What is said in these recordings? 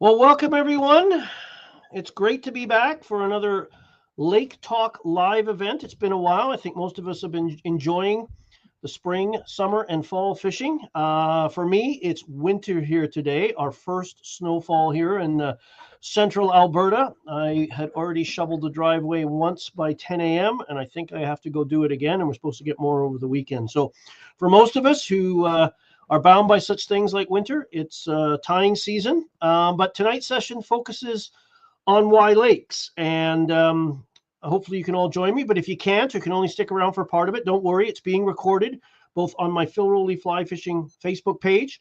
Well, welcome everyone. It's great to be back for another Lake Talk live event. It's been a while. I think most of us have been enjoying the spring, summer, and fall fishing. For me, it's winter here today, our first snowfall here in central Alberta. I had already shoveled the driveway once by 10 a.m., and I think I have to go do it again, and we're supposed to get more over the weekend. So for most of us who are bound by such things like winter, it's tying season. But tonight's session focuses on Y lakes, and hopefully you can all join me. But if you can't, you can only stick around for part of it. Don't worry, it's being recorded both on my Phil Rowley Fly Fishing Facebook page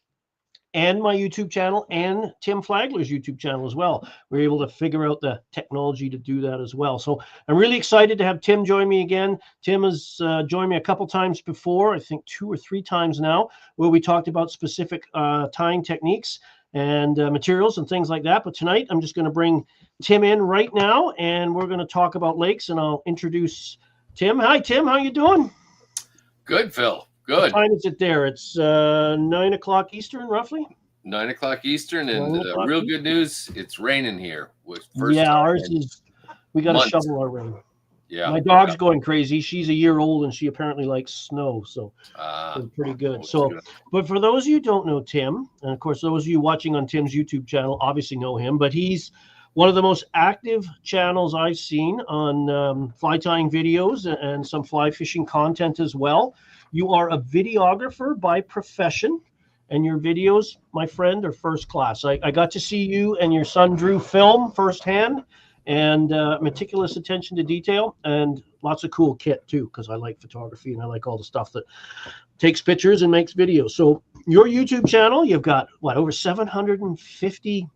and my YouTube channel and Tim Flagler's YouTube channel as well. We're able to figure out the technology to do that as well. So I'm really excited to have Tim join me again. Tim has joined me a couple times before, I think 2 or 3 times now, where we talked about specific tying techniques and materials and things like that. But tonight I'm just going to bring Tim in right now, and we're going to talk about lakes, and I'll introduce Tim. Hi, Tim. How you doing? Good, Phil. Good. What time is it there? It's 9 o'clock Eastern, roughly. 9 o'clock Eastern, and real good news, it's raining here. Ours is. We got to shovel our rain. Yeah. My dog's going crazy. She's a year old, and she apparently likes snow, so it's pretty good. But for those of you who don't know Tim, and of course those of you watching on Tim's YouTube channel obviously know him, but he's one of the most active channels I've seen on fly tying videos and some fly fishing content as well. You are a videographer by profession, and your videos, my friend, are first class. I got to see you and your son Drew film firsthand, and meticulous attention to detail, and lots of cool kit too, because I like photography and I like all the stuff that takes pictures and makes videos. So your YouTube channel, you've got over 750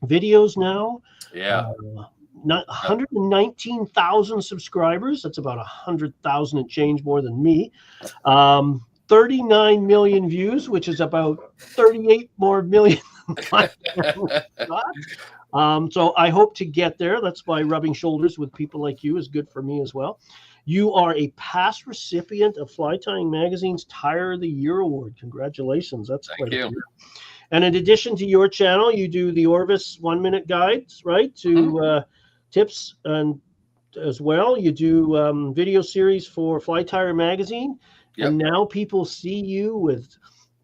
videos now. Yeah. 119,000 subscribers. That's about 100,000 and change more than me. 39 million views, which is about 38 more million. So I hope to get there. That's why rubbing shoulders with people like you is good for me as well. You are a past recipient of Fly Tying Magazine's Tire of the Year Award. Congratulations. That's quite a year. And in addition to your channel, you do the Orvis 1-minute guides, right, to tips, and as well you do video series for Fly Tire Magazine. Yep. And now people see you with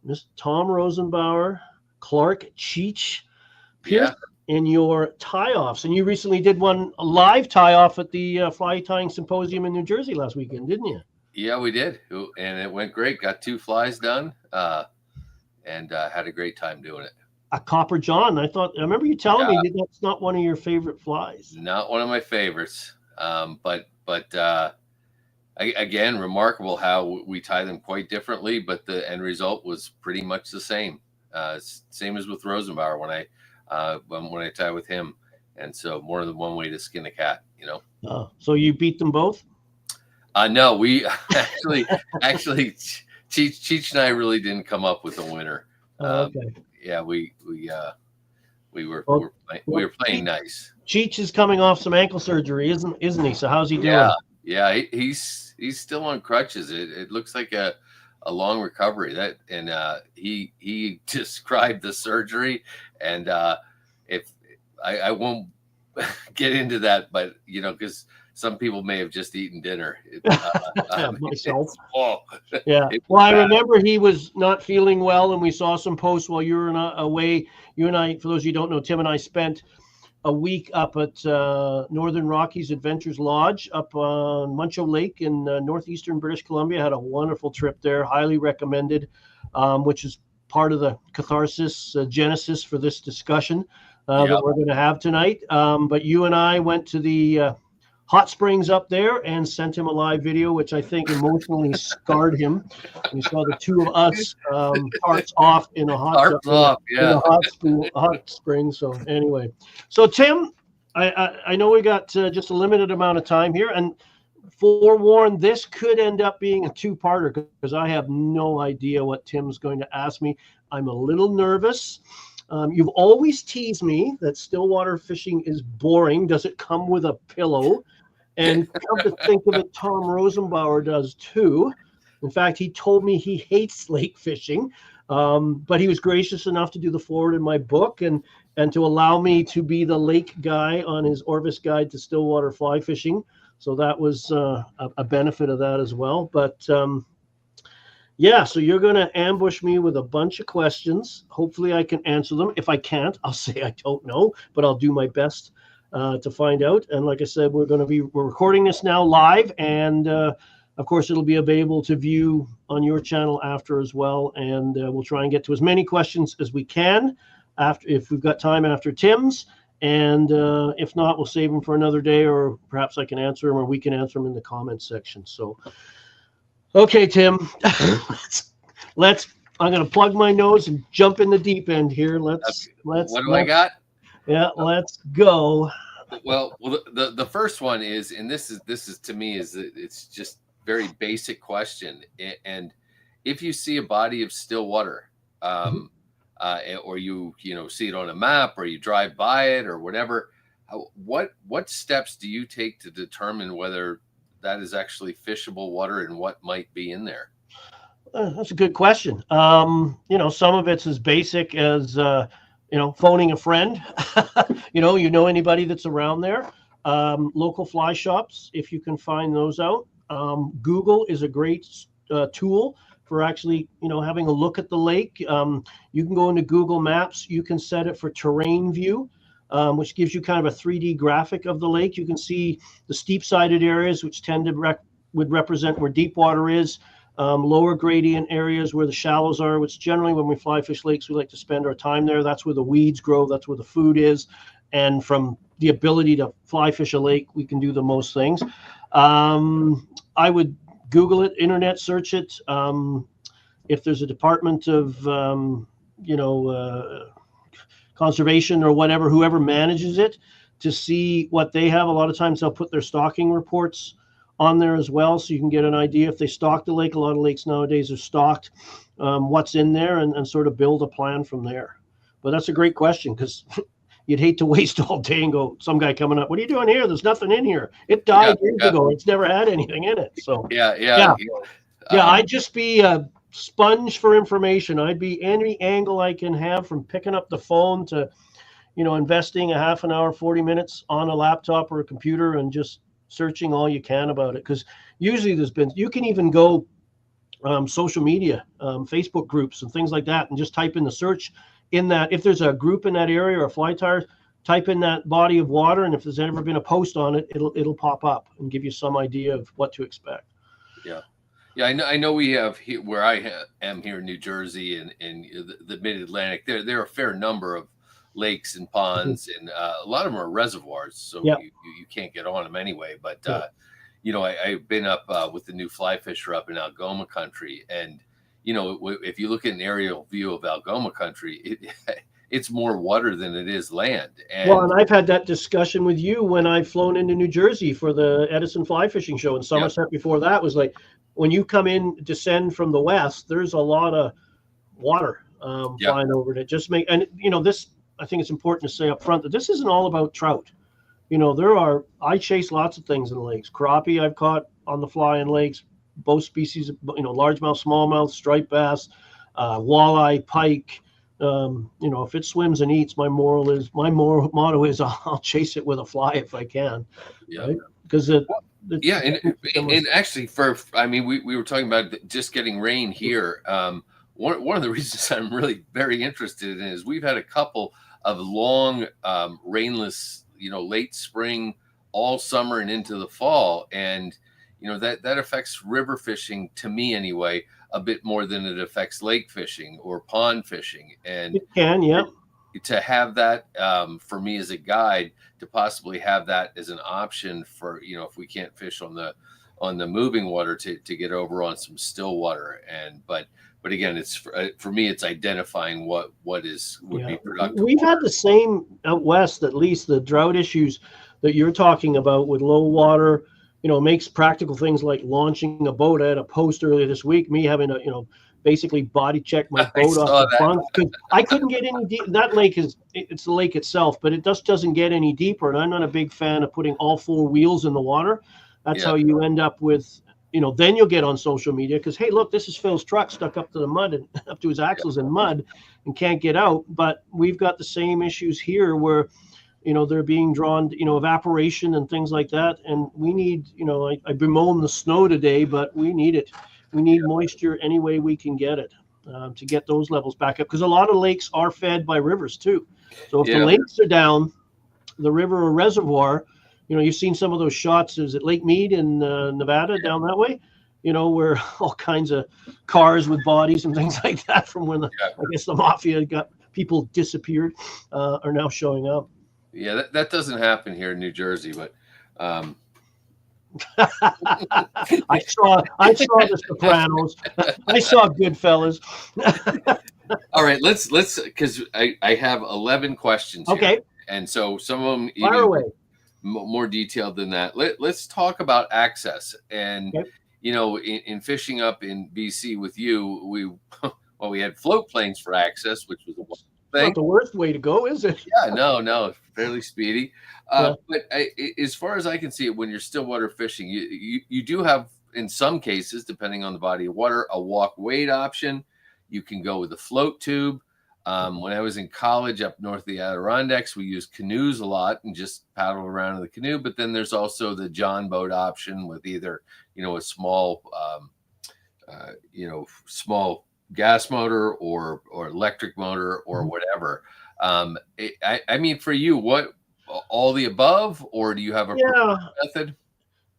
Mr. Tom Rosenbauer, Clark Cheech, Pierce, in your tie-offs. And you recently did a live tie-off at the Fly Tying Symposium in New Jersey last weekend, didn't you? Yeah, we did. And it went great. Got 2 flies done and had a great time doing it. A Copper John. I remember you telling me that's not one of your favorite flies. Not one of my favorites. But again, remarkable how we tie them quite differently, but the end result was pretty much the same. Same as with Rosenbauer when I tie with him. And so more than one way to skin a cat, you know. So you beat them both? No, we actually Cheech and I really didn't come up with a winner. Okay. Yeah, we were playing nice. Cheech is coming off some ankle surgery, isn't he? So how's he doing? Yeah, he's still on crutches. It looks like a long recovery. He described the surgery, and if I won't get into that, but because some people may have just eaten dinner. Myself. Yeah. Well, I remember he was not feeling well, and we saw some posts while you were away. You and I, for those of you who don't know, Tim and I spent a week up at Northern Rockies Adventures Lodge up on Muncho Lake in northeastern British Columbia. Had a wonderful trip there. Highly recommended, which is part of the catharsis genesis for this discussion that we're going to have tonight. But you and I went to the hot springs up there and sent him a live video, which I think emotionally scarred him. We saw the two of us parts off in a hot spring. So anyway, so Tim, I know we got just a limited amount of time here, and forewarned, this could end up being a 2-parter because I have no idea what Tim's going to ask me. I'm a little nervous. You've always teased me that Stillwater fishing is boring. Does it come with a pillow? And come to think of it, Tom Rosenbauer does too. In fact, he told me he hates lake fishing. But he was gracious enough to do the forward in my book and to allow me to be the lake guy on his Orvis Guide to Stillwater Fly Fishing. So that was a benefit of that as well. But yeah, so you're going to ambush me with a bunch of questions. Hopefully I can answer them. If I can't, I'll say I don't know, but I'll do my best to find out. And like I said, we're recording this now live, and of course it'll be available to view on your channel after as well. And we'll try and get to as many questions as we can after, if we've got time after Tim's. And if not, we'll save them for another day, or perhaps I can answer them, or we can answer them in the comments section. So okay, Tim, let's. I'm going to plug my nose and jump in the deep end here. Let's. What do I got? Yeah, let's go. Well, the first one is, and this is to me is that it's just very basic question. And if you see a body of still water, or you see it on a map, or you drive by it, or whatever, what steps do you take to determine whether that is actually fishable water and what might be in there? That's a good question. Some of it's as basic as phoning a friend. you know anybody that's around there. Local fly shops, if you can find those out. Google is a great tool for actually having a look at the lake. You can go into Google Maps. You can set it for terrain view, which gives you kind of a 3D graphic of the lake. You can see the steep-sided areas, which tend to would represent where deep water is, lower gradient areas where the shallows are, which generally when we fly fish lakes, we like to spend our time there. That's where the weeds grow. That's where the food is. And from the ability to fly fish a lake, we can do the most things. I would Google it, internet search it. If there's a department of, conservation or whatever, whoever manages it, to see what they have. A lot of times they'll put their stocking reports on there as well, so you can get an idea if they stock the lake. A lot of lakes nowadays are stocked, what's in there, and sort of build a plan from there. But that's a great question, because you'd hate to waste all day and go, some guy coming up, what are you doing here? There's nothing in here. It died years ago. It's never had anything in it. So yeah. I'd just be a sponge for information. I'd be any angle I can have, from picking up the phone to, investing a half an hour, 40 minutes on a laptop or a computer and just searching all you can about it. Because usually you can even go social media, Facebook groups and things like that, and just type in the search in that. If there's a group in that area or a fly tire, type in that body of water, and if there's ever been a post on it, it'll pop up and give you some idea of what to expect. Yeah, I know we have here, where I am here in New Jersey and the Mid-Atlantic, there are a fair number of lakes and ponds, and a lot of them are reservoirs, so you can't get on them anyway. But I've been up with the new fly fisher up in Algoma country, and if you look at an aerial view of Algoma country, it's more water than it is land. And I've had that discussion with you when I've flown into New Jersey for the Edison Fly Fishing Show, and Somerset before that was like, when you descend from the west, there's a lot of water flying over it. This, I think it's important to say up front that this isn't all about trout. I chase lots of things in the lakes. Crappie I've caught on the fly in lakes, both species, largemouth, smallmouth, striped bass, walleye, pike. If it swims and eats, my motto is I'll chase it with a fly if I can. Yeah. Right? Because and actually, we were talking about just getting rain here. One of the reasons I'm really very interested in is we've had a couple of long rainless, late spring, all summer and into the fall, and that affects river fishing, to me anyway, a bit more than it affects lake fishing or pond fishing. And it can, to have that for me as a guide, to possibly have that as an option for if we can't fish on the moving water, to get over on some still water. And but again, it's for me, it's identifying what would be productive. We've had the same out west, at least the drought issues that you're talking about with low water. Makes practical things like launching a boat. I had a post earlier this week, me having to basically body check my boat off the front, because I couldn't get any deep. That lake it's the lake itself, but it just doesn't get any deeper. And I'm not a big fan of putting all four wheels in the water. That's how you end up with, then you'll get on social media because, hey, look, this is Phil's truck stuck up to the mud and up to his axles in mud and can't get out. But we've got the same issues here where, they're being drawn, evaporation and things like that. And we need, I bemoan the snow today, but we need it. We need moisture any way we can get it to get those levels back up. Because a lot of lakes are fed by rivers too. So if the lakes are down, the river or reservoir, you've seen some of those shots. Is it Lake Mead in Nevada down that way? Where all kinds of cars with bodies and things like that from when I guess the mafia got people disappeared are now showing up. Yeah, that doesn't happen here in New Jersey, but I saw The Sopranos. I saw Goodfellas. All right, let's because I have 11 questions. Okay, here, and so some of them fire away. More detailed than that. Let's talk about access. And in fishing up in BC with you, we had float planes for access, which was a thing. Not the worst way to go, is it? Yeah, no, fairly speedy. But as far as I can see it, when you're stillwater fishing, you do have, in some cases, depending on the body of water, a walk wade option. You can go with a float tube. When I was in college up north of the Adirondacks, we used canoes a lot and just paddle around in the canoe. But then there's also the John boat option with either, a small, small gas motor or electric motor or whatever. I mean, for you, what, all the above, or do you have a method?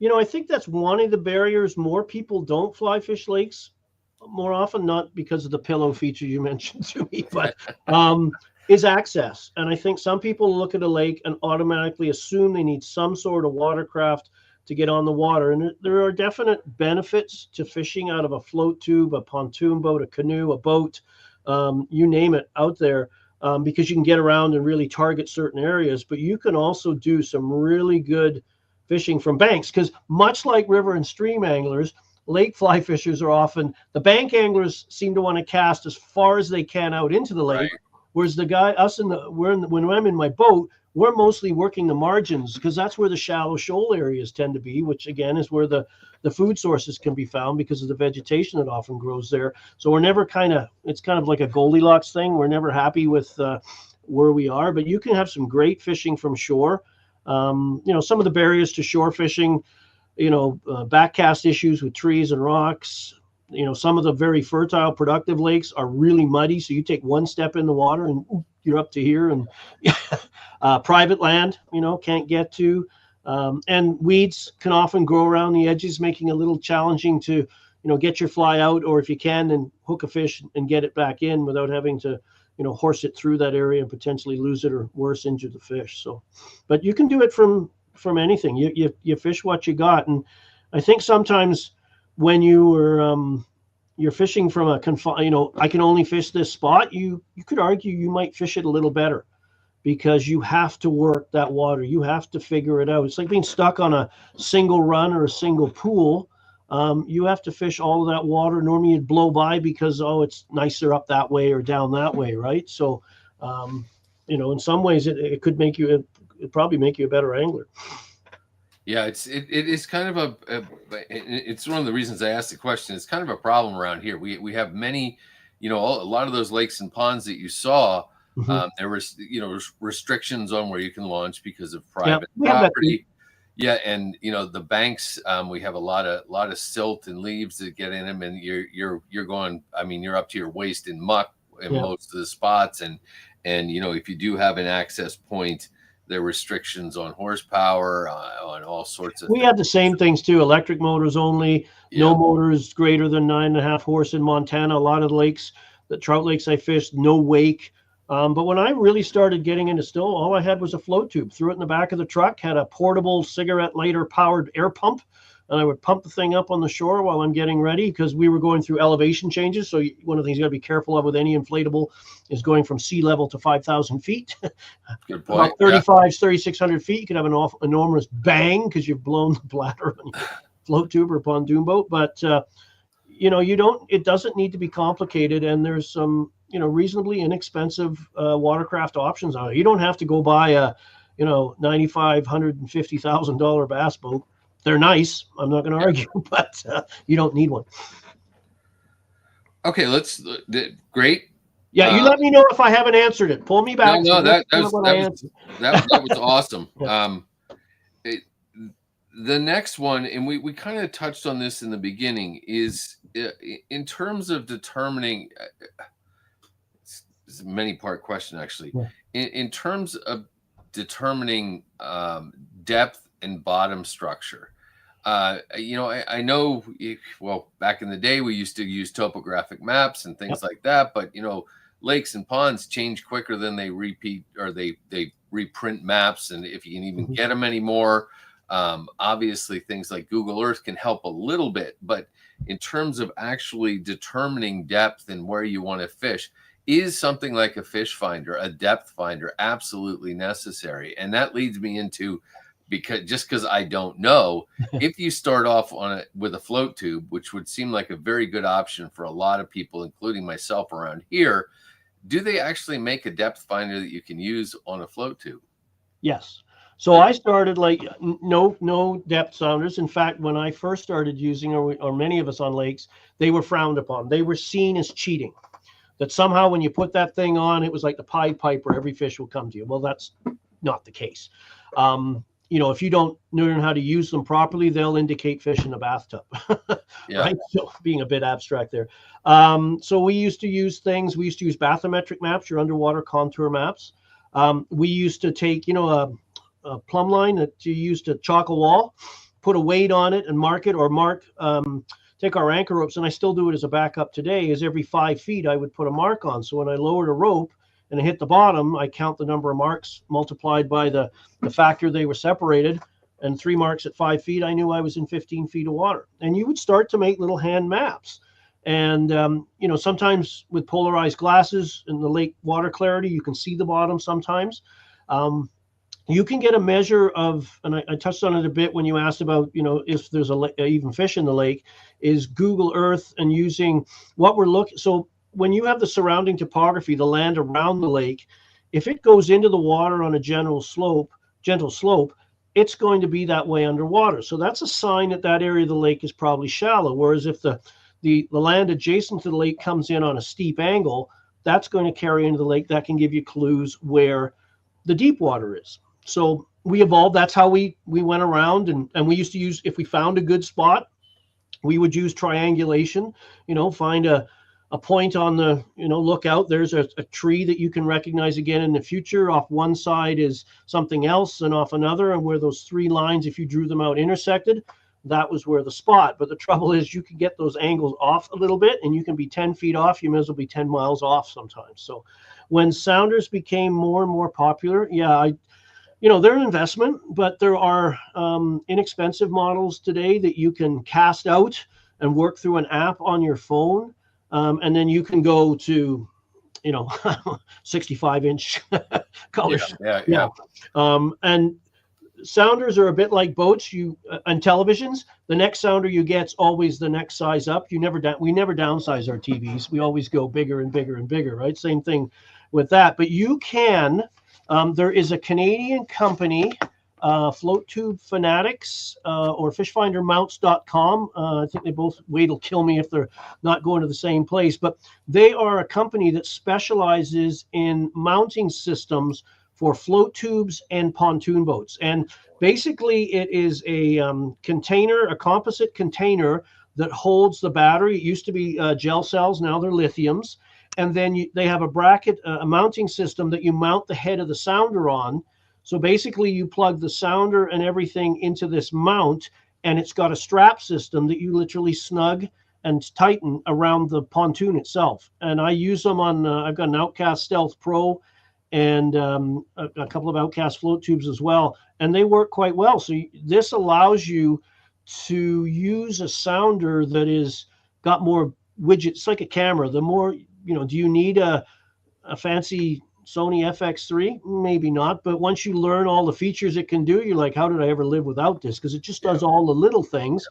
I think that's one of the barriers. More people don't fly fish lakes more often, not because of the pillow feature you mentioned to me, but is access. And I think some people look at a lake and automatically assume they need some sort of watercraft to get on the water. And there are definite benefits to fishing out of a float tube, a pontoon boat, a canoe, a boat, you name it out there, because you can get around and really target certain areas. But you can also do some really good fishing from banks, because much like river and stream anglers, lake fly fishers are often, the bank anglers seem to want to cast as far as they can out into the lake. Right. Whereas when I'm in my boat, we're mostly working the margins, because that's where the shallow shoal areas tend to be, which again is where the food sources can be found because of the vegetation that often grows there. So we're never it's kind of like a Goldilocks thing. We're never happy with where we are, but you can have some great fishing from shore. Some of the barriers to shore fishing, backcast issues with trees and rocks. Some of the very fertile, productive lakes are really muddy. So you take one step in the water and you're up to here. And private land, can't get to. And weeds can often grow around the edges, making it a little challenging to, get your fly out, or if you can, then hook a fish and get it back in without having to, horse it through that area and potentially lose it, or worse, injure the fish. So, but you can do it from anything. You fish what you got. And I think sometimes when you're fishing from a I can only fish this spot, you could argue you might fish it a little better, because you have to work that water. You have to figure it out. It's like being stuck on a single run or a single pool. You have to fish all of that water. Normally you'd blow by because, it's nicer up that way or down that way, right? So, in some ways it could make you, it'd probably make you a better angler. Yeah, it is kind of it's one of the reasons I asked the question. It's kind of a problem around here. We have many, a lot of those lakes and ponds that you saw. There was, restrictions on where you can launch because of private property. Yeah, and the banks, we have a lot of silt and leaves that get in them, and you're going. I mean, you're up to your waist in muck in most of the spots, and if you do have an access point, there are restrictions on horsepower, on all sorts of. We have the same things too. Electric motors only. No motors greater than 9.5 horse in Montana. A lot of the lakes, the trout lakes I fished, no wake. But when I really started getting into still, all I had was a float tube. Threw it in the back of the truck, had a portable cigarette lighter powered air pump, and I would pump the thing up on the shore while I'm getting ready, because we were going through elevation changes. So one of the things you got to be careful of with any inflatable is going from sea level to 5,000 feet. Good point. About 3,600 feet, you could have an enormous bang because you've blown the bladder on your float tube or pontoon boat. But, it doesn't need to be complicated. And there's some, reasonably inexpensive watercraft options on it. You don't have to go buy a, $9,550,000 bass boat. They're nice. I'm not going to argue, but you don't need one. Okay, great. Yeah, you let me know if I haven't answered it. Pull me back. No, that was awesome. Yeah. The next one, and we kind of touched on this in the beginning, is in terms of determining. It's a many-part question, actually. Yeah. In terms of determining depth and bottom structure. I know, well, back in the day, we used to use topographic maps and things like that, but, lakes and ponds change quicker than they repeat or they reprint maps. And if you can even get them anymore, obviously things like Google Earth can help a little bit, but in terms of actually determining depth and where you want to fish, is something like a fish finder, a depth finder, absolutely necessary? And that leads me into, because I don't know, if you start off with a float tube, which would seem like a very good option for a lot of people, including myself around here, do they actually make a depth finder that you can use on a float tube? Yes. So I started like no depth sounders. In fact, when I first started using, or many of us on lakes, they were frowned upon. They were seen as cheating. That somehow when you put that thing on, it was like the Pied Piper, every fish will come to you. Well, that's not the case. If you don't learn how to use them properly, they'll indicate fish in a bathtub. Right? So being a bit abstract there. So we used to use bathymetric maps, your underwater contour maps. We used to take, a plumb line that you used to chalk a wall, put a weight on it and mark it, or take our anchor ropes, and I still do it as a backup today, is every 5 feet I would put a mark on. So when I lowered a rope and I hit the bottom, I count the number of marks multiplied by the factor they were separated, and 3 marks at 5 feet, I knew I was in 15 feet of water. And you would start to make little hand maps. And, sometimes with polarized glasses in the lake water clarity, you can see the bottom sometimes. You can get a measure of, and I touched on it a bit when you asked about, if there's even fish in the lake, is Google Earth and using what we're looking. So when you have the surrounding topography, the land around the lake, if it goes into the water on a gentle slope, it's going to be that way underwater. So that's a sign that area of the lake is probably shallow. Whereas if the land adjacent to the lake comes in on a steep angle, that's going to carry into the lake. That can give you clues where the deep water is. So we evolved. That's how we went around, and we used to use, if we found a good spot, we would use triangulation, find a point on the, look out, there's a tree that you can recognize again in the future. Off one side is something else, and off another, and where those 3 lines, if you drew them out, intersected, that was where the spot. But the trouble is you can get those angles off a little bit, and you can be 10 feet off. You may as well be 10 miles off sometimes. So when sounders became more and more popular, they're an investment, but there are inexpensive models today that you can cast out and work through an app on your phone. And then you can go to, 65-inch colors. Yeah. And sounders are a bit like boats. And televisions, the next sounder you get's always the next size up. We never downsize our TVs. We always go bigger and bigger and bigger, right? Same thing with that. But you can. There is a Canadian company, Float Tube Fanatics, or fishfindermounts.com. I think they both, Wade will kill me if they're not going to the same place, but they are a company that specializes in mounting systems for float tubes and pontoon boats. And basically it is a container, a composite container that holds the battery. It used to be gel cells, now they're lithiums. And then they have a bracket, a mounting system that you mount the head of the sounder on. So basically you plug the sounder and everything into this mount, and it's got a strap system that you literally snug and tighten around the pontoon itself. And I use them on, I've got an Outcast Stealth Pro and a couple of Outcast float tubes as well. And they work quite well. So this allows you to use a sounder that is got more widgets, like a camera. The more, do you need a fancy Sony FX3? Maybe not. But once you learn all the features it can do, you're like, how did I ever live without this? Because it just does all the little things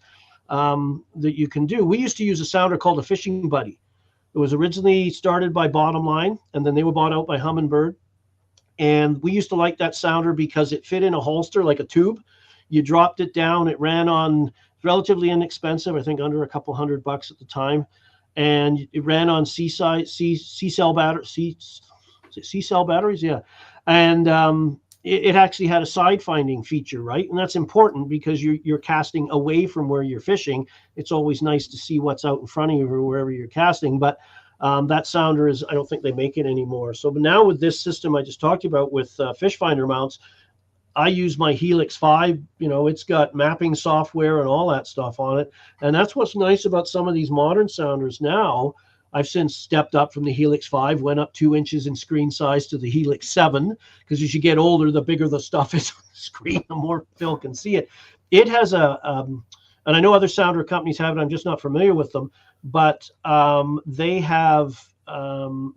that you can do. We used to use a sounder called a Fishing Buddy. It was originally started by Bottom Line, and then they were bought out by Humminbird. And we used to like that sounder because it fit in a holster like a tube. You dropped it down. It ran on relatively inexpensive, I think under a couple $100 at the time, and it ran on C cell batteries, yeah, and it actually had a side finding feature, right? And that's important because you're casting away from where you're fishing. It's always nice to see what's out in front of you or wherever you're casting, but that sounder I don't think they make it anymore. So now with this system I just talked about with fish finder mounts, I use my Helix 5, it's got mapping software and all that stuff on it. And that's what's nice about some of these modern sounders now. I've since stepped up from the Helix 5, went up 2 inches in screen size to the Helix 7, because as you get older, the bigger the stuff is on the screen, the more Phil can see it. It has and I know other sounder companies have it, I'm just not familiar with them, but they have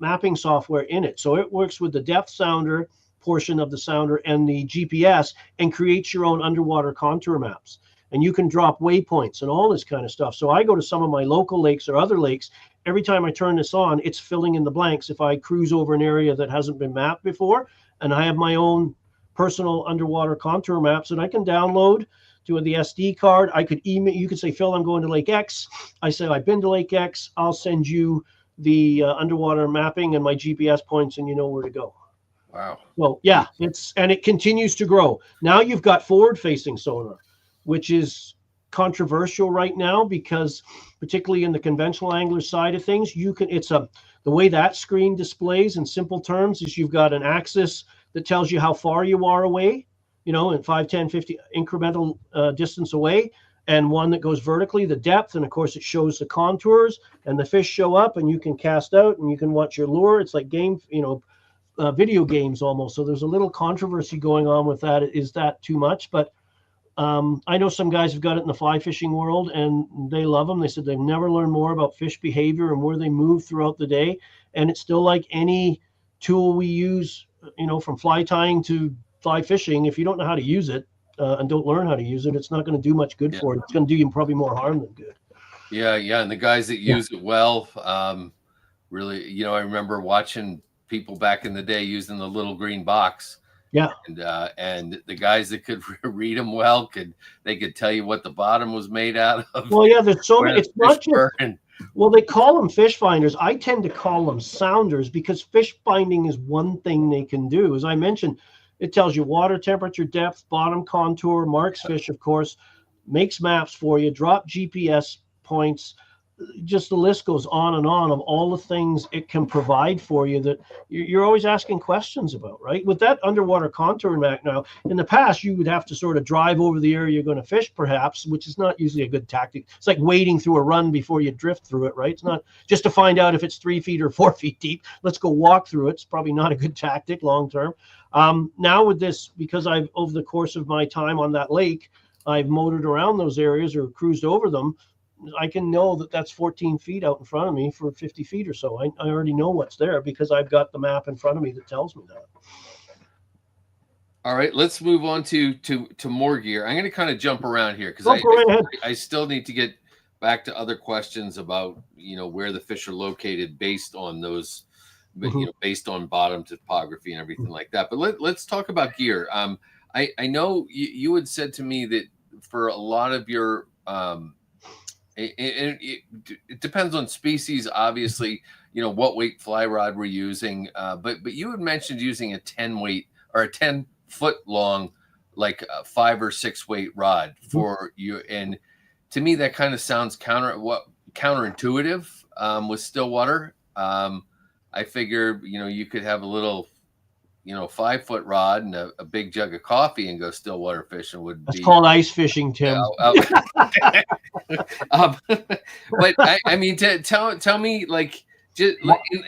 mapping software in it. So it works with the depth sounder portion of the sounder and the GPS and creates your own underwater contour maps. And you can drop waypoints and all this kind of stuff. So I go to some of my local lakes or other lakes. Every time I turn this on, it's filling in the blanks. If I cruise over an area that hasn't been mapped before, and I have my own personal underwater contour maps that I can download to the SD card. I could email, you could say, Phil, I'm going to Lake X. I say, I've been to Lake X. I'll send you the underwater mapping and my GPS points, and you know where to go. Wow. Well, yeah, it continues to grow. Now you've got forward-facing sonar, which is controversial right now because particularly in the conventional angler side of things, the way that screen displays in simple terms is you've got an axis that tells you how far you are away, in 5, 10, 50 incremental distance away, and one that goes vertically, the depth, and of course it shows the contours, and the fish show up, and you can cast out, and you can watch your lure. It's like video games almost. So there's a little controversy going on with that. Is that too much? But I know some guys have got it in the fly fishing world and they love them. They said they've never learned more about fish behavior and where they move throughout the day. And it's still like any tool we use, from fly tying to fly fishing. If you don't know how to use it and don't learn how to use it, it's not going to do much good for it. It's going to do you probably more harm than good. Yeah. And the guys that use it well, really, I remember watching people back in the day using the little green box. Yeah. And the guys that could read them well they could tell you what the bottom was made out of. Well, yeah, there's so many. It's not just, well, they call them fish finders. I tend to call them sounders because fish finding is one thing they can do. As I mentioned, it tells you water temperature, depth, bottom contour, marks fish, of course, makes maps for you, drop GPS points. Just the list goes on and on of all the things it can provide for you that you're always asking questions about, right? With that underwater contour map now, in the past, you would have to sort of drive over the area you're going to fish, perhaps, which is not usually a good tactic. It's like wading through a run before you drift through it, right? It's not just to find out if it's 3 feet or 4 feet deep. Let's go walk through it. It's probably not a good tactic long term. Now with this, because over the course of my time on that lake, I've motored around those areas or cruised over them. I can know that that's 14 feet out in front of me for 50 feet or so. I already know what's there because I've got the map in front of me that tells me that. All right, let's move on to more gear. I'm going to kind of jump around here because I still need to get back to other questions about, where the fish are located based on those, based on bottom topography and everything like that. But let's talk about gear. I know you had said to me that for a lot of your it depends on species, obviously, what weight fly rod we're using. But you had mentioned using a 10 weight or a 10 foot long, like a 5 or 6 weight rod for you. And to me, that kind of sounds counterintuitive with Stillwater. I figure, you could have a little, 5 foot rod and a big jug of coffee and go Stillwater fishing That's called ice fishing, Tim. But I mean, tell me, like,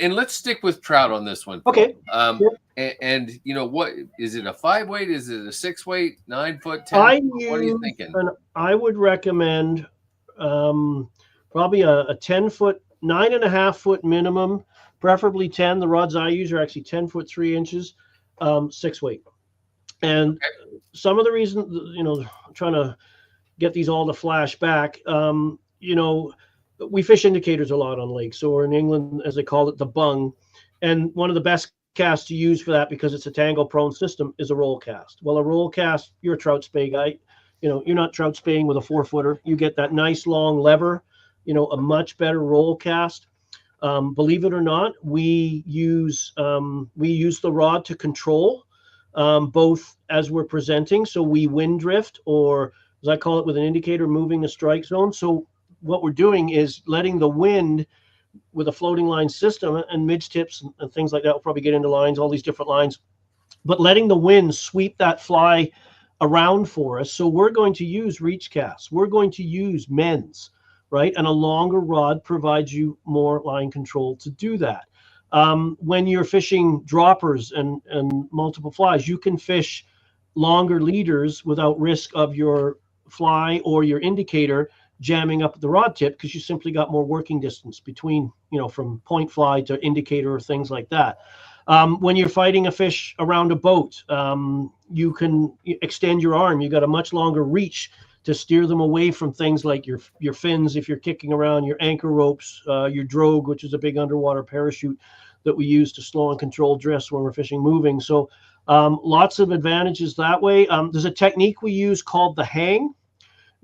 and let's stick with trout on this one. Okay. Sure. And what is it? A 5 weight? Is it a 6 weight? 9 foot? 10? What are you thinking? I would recommend probably a 10 foot, 9.5 foot minimum, preferably 10. The rods I use are actually 10 foot 3 inches, 6 weight. And some of the reasons, I'm trying to get these all to flash back. We fish indicators a lot on lakes. So we're in England, as they call it, the bung. And one of the best casts to use for that, because it's a tangle prone system, is a roll cast. Well, a roll cast, you're a trout spay guy. you're not trout spaying with a 4-footer. You get that nice long lever, a much better roll cast. Believe it or not, we use the rod to control both as we're presenting. So we wind drift, or as I call it, with an indicator, moving the strike zone. So what we're doing is letting the wind with a floating line system and midge tips and things like that. We'll probably get into lines, all these different lines, but letting the wind sweep that fly around for us. So we're going to use reach casts. We're going to use mends, right? And a longer rod provides you more line control to do that. When you're fishing droppers and multiple flies, you can fish longer leaders without risk of your fly or your indicator jamming up the rod tip, because you simply got more working distance between, from point fly to indicator or things like that. When you're fighting a fish around a boat, you can extend your arm. You got a much longer reach to steer them away from things like your fins if you're kicking around, your anchor ropes, your drogue, which is a big underwater parachute that we use to slow and control drifts when we're fishing moving. So lots of advantages that way. There's a technique we use called the hang,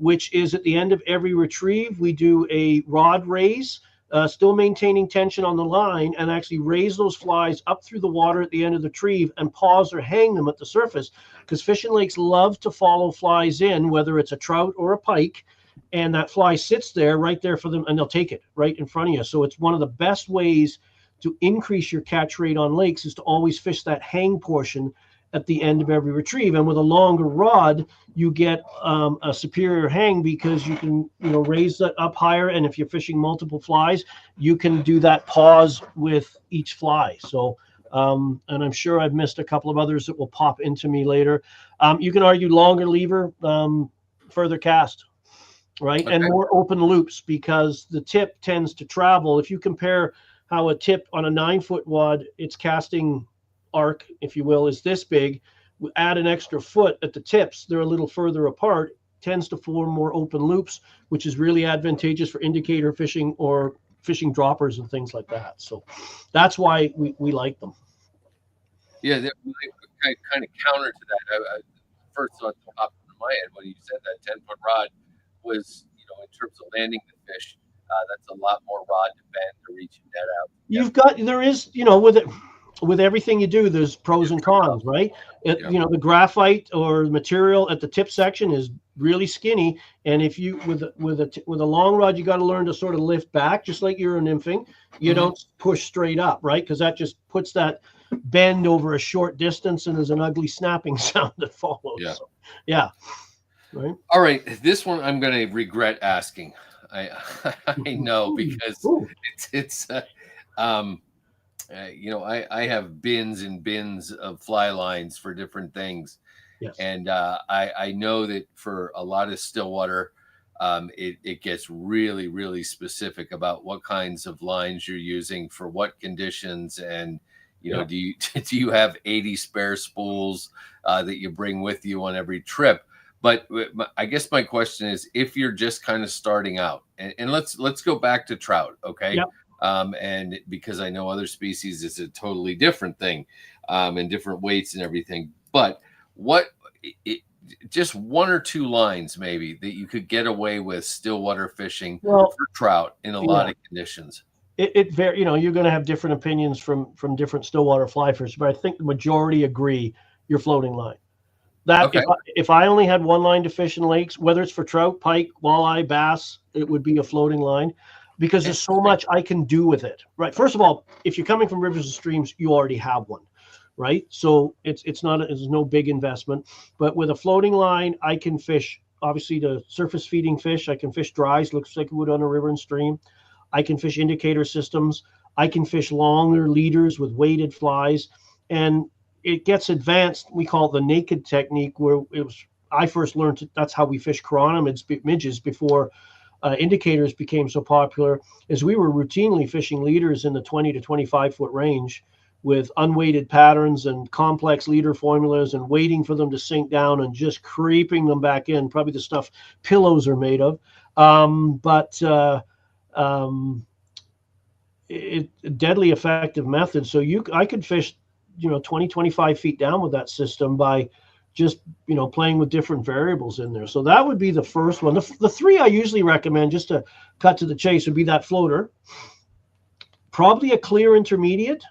which is at the end of every retrieve, we do a rod raise, still maintaining tension on the line, and actually raise those flies up through the water at the end of the retrieve and pause or hang them at the surface, because fishing lakes love to follow flies in, whether it's a trout or a pike, and that fly sits there right there for them, and they'll take it right in front of you. So it's one of the best ways to increase your catch rate on lakes is to always fish that hang portion at the end of every retrieve. And with a longer rod, you get a superior hang, because you can, raise that up higher. And if you're fishing multiple flies, you can do that pause with each fly. So, and I'm sure I've missed a couple of others that will pop into me later. You can argue longer lever, further cast, right? Okay. And more open loops, because the tip tends to travel. If you compare how a tip on a 9-foot wad, its casting arc, if you will, is this big. We add an extra foot at the tips, they're a little further apart, tends to form more open loops, which is really advantageous for indicator fishing or fishing droppers and things like that. So that's why we like them. Yeah, kind of counter to that. I first thought that popped into my head when you said that 10-foot rod was, in terms of landing the fish, that's a lot more rod to bend to reach your net out. There is, with everything you do, there's pros and cons, right? The graphite or material at the tip section is really skinny, and if you with a long rod, you got to learn to sort of lift back, just like you're nymphing. You don't push straight up, right? Because that just puts that bend over a short distance, and there's an ugly snapping sound that follows. Yeah, so, yeah. Right. All right, this one I'm going to regret asking. I know, because I have bins and bins of fly lines for different things. Yes. And I know that for a lot of Stillwater, it gets really, really specific about what kinds of lines you're using for what conditions. And, do you have 80 spare spools that you bring with you on every trip? But I guess my question is, if you're just kind of starting out, and let's go back to trout, okay? Yep. And because I know other species, it's a totally different thing, and different weights and everything. But just one or two lines maybe that you could get away with Stillwater fishing for trout in a lot of conditions. It very, you're going to have different opinions from different Stillwater fly fishers, but I think the majority agree your floating line. That okay. If I only had one line to fish in lakes, whether it's for trout, pike, walleye, bass, it would be a floating line, because there's so much I can do with it. Right. First of all, if you're coming from rivers and streams, you already have one, right? So it's no big investment. But with a floating line, I can fish obviously the surface feeding fish. I can fish dries, looks like it would on a river and stream. I can fish indicator systems. I can fish longer leaders with weighted flies, and it gets advanced. We call it the naked technique, where I first learned that's how we fish chironomids, midges, before indicators became so popular, is we were routinely fishing leaders in the 20 to 25 foot range with unweighted patterns and complex leader formulas, and waiting for them to sink down and just creeping them back in, probably the stuff pillows are made of. Deadly effective method. So I could fish 20, 25 feet down with that system by just, playing with different variables in there. So that would be the first one. The three I usually recommend, just to cut to the chase, would be that floater, probably a clear intermediate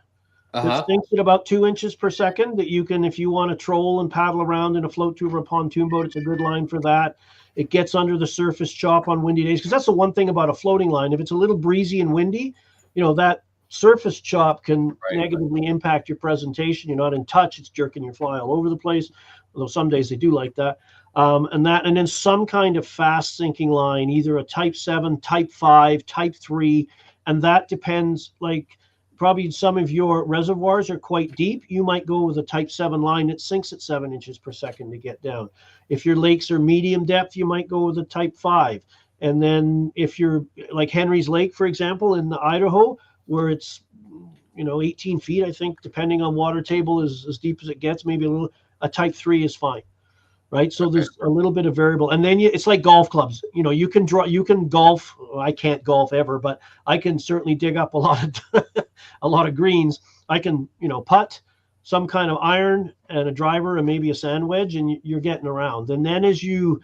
that sinks at about 2 inches per second, that you can, if you want to troll and paddle around in a float tube or a pontoon boat, it's a good line for that. It gets under the surface chop on windy days, because that's the one thing about a floating line. If it's a little breezy and windy, that surface chop can negatively impact your presentation. You're not in touch. It's jerking your fly all over the place, although some days they do like that. And then some kind of fast sinking line, either a type 7, type 5, type 3. And that depends, like probably some of your reservoirs are quite deep. You might go with a type 7 line that sinks at 7 inches per second to get down. If your lakes are medium depth, you might go with a type 5. And then if you're like Henry's Lake, for example, in the Idaho, where it's 18 feet, I think, depending on water table, is as deep as it gets. Maybe a type 3 is fine, right? So there's a little bit of variable. And then it's like golf clubs. You can golf. I can't golf ever, but I can certainly dig up a lot of greens. I can putt, some kind of iron and a driver and maybe a sand wedge, and you're getting around. And then as your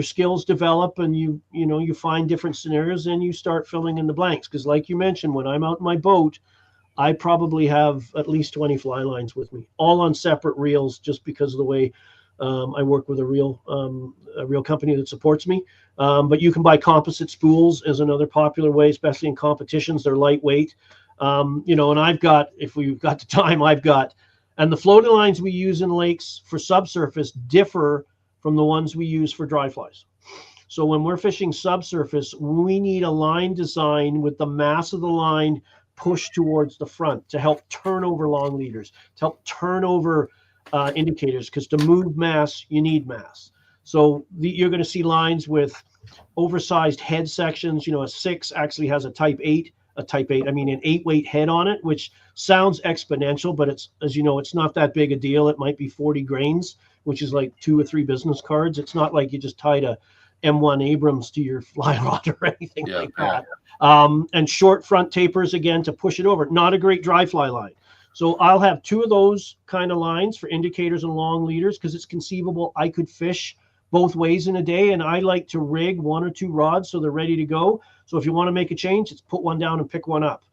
skills develop and you find different scenarios, and you start filling in the blanks. Because like you mentioned, when I'm out in my boat, I probably have at least 20 fly lines with me, all on separate reels, just because of the way I work with a reel company that supports me. But you can buy composite spools as another popular way, especially in competitions. They're lightweight. And I've got, if we've got the time, and the floating lines we use in lakes for subsurface differ from the ones we use for dry flies. So when we're fishing subsurface, we need a line design with the mass of the line pushed towards the front to help turn over long leaders, to help turn over indicators, because to move mass, you need mass. So you're going to see lines with oversized head sections. A 6 actually has an 8-weight head on it, which sounds exponential, but it's, as you know, it's not that big a deal. It might be 40 grains, which is like 2 or 3 business cards. It's not like you just tied a M1 Abrams to your fly rod or anything like that. And short front tapers, again, to push it over. Not a great dry fly line. So I'll have 2 of those kind of lines for indicators and long leaders, because it's conceivable I could fish both ways in a day, and I like to rig 1 or 2 rods so they're ready to go. So if you want to make a change, it's put one down and pick one up,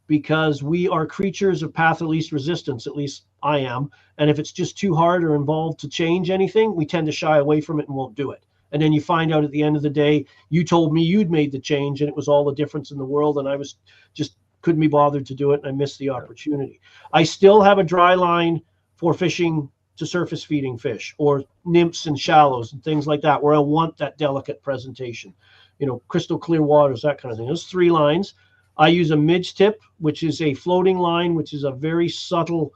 because we are creatures of path of least resistance. At least I am. And if it's just too hard or involved to change anything, we tend to shy away from it and won't do it. And then you find out at the end of the day, you told me you'd made the change and it was all the difference in the world, and I was just couldn't be bothered to do it, and I missed the opportunity. I still have a dry line for fishing to surface feeding fish, or nymphs and shallows and things like that, where I want that delicate presentation, crystal clear waters, that kind of thing. Those 3 lines. I use a midge tip, which is a floating line, which is a very subtle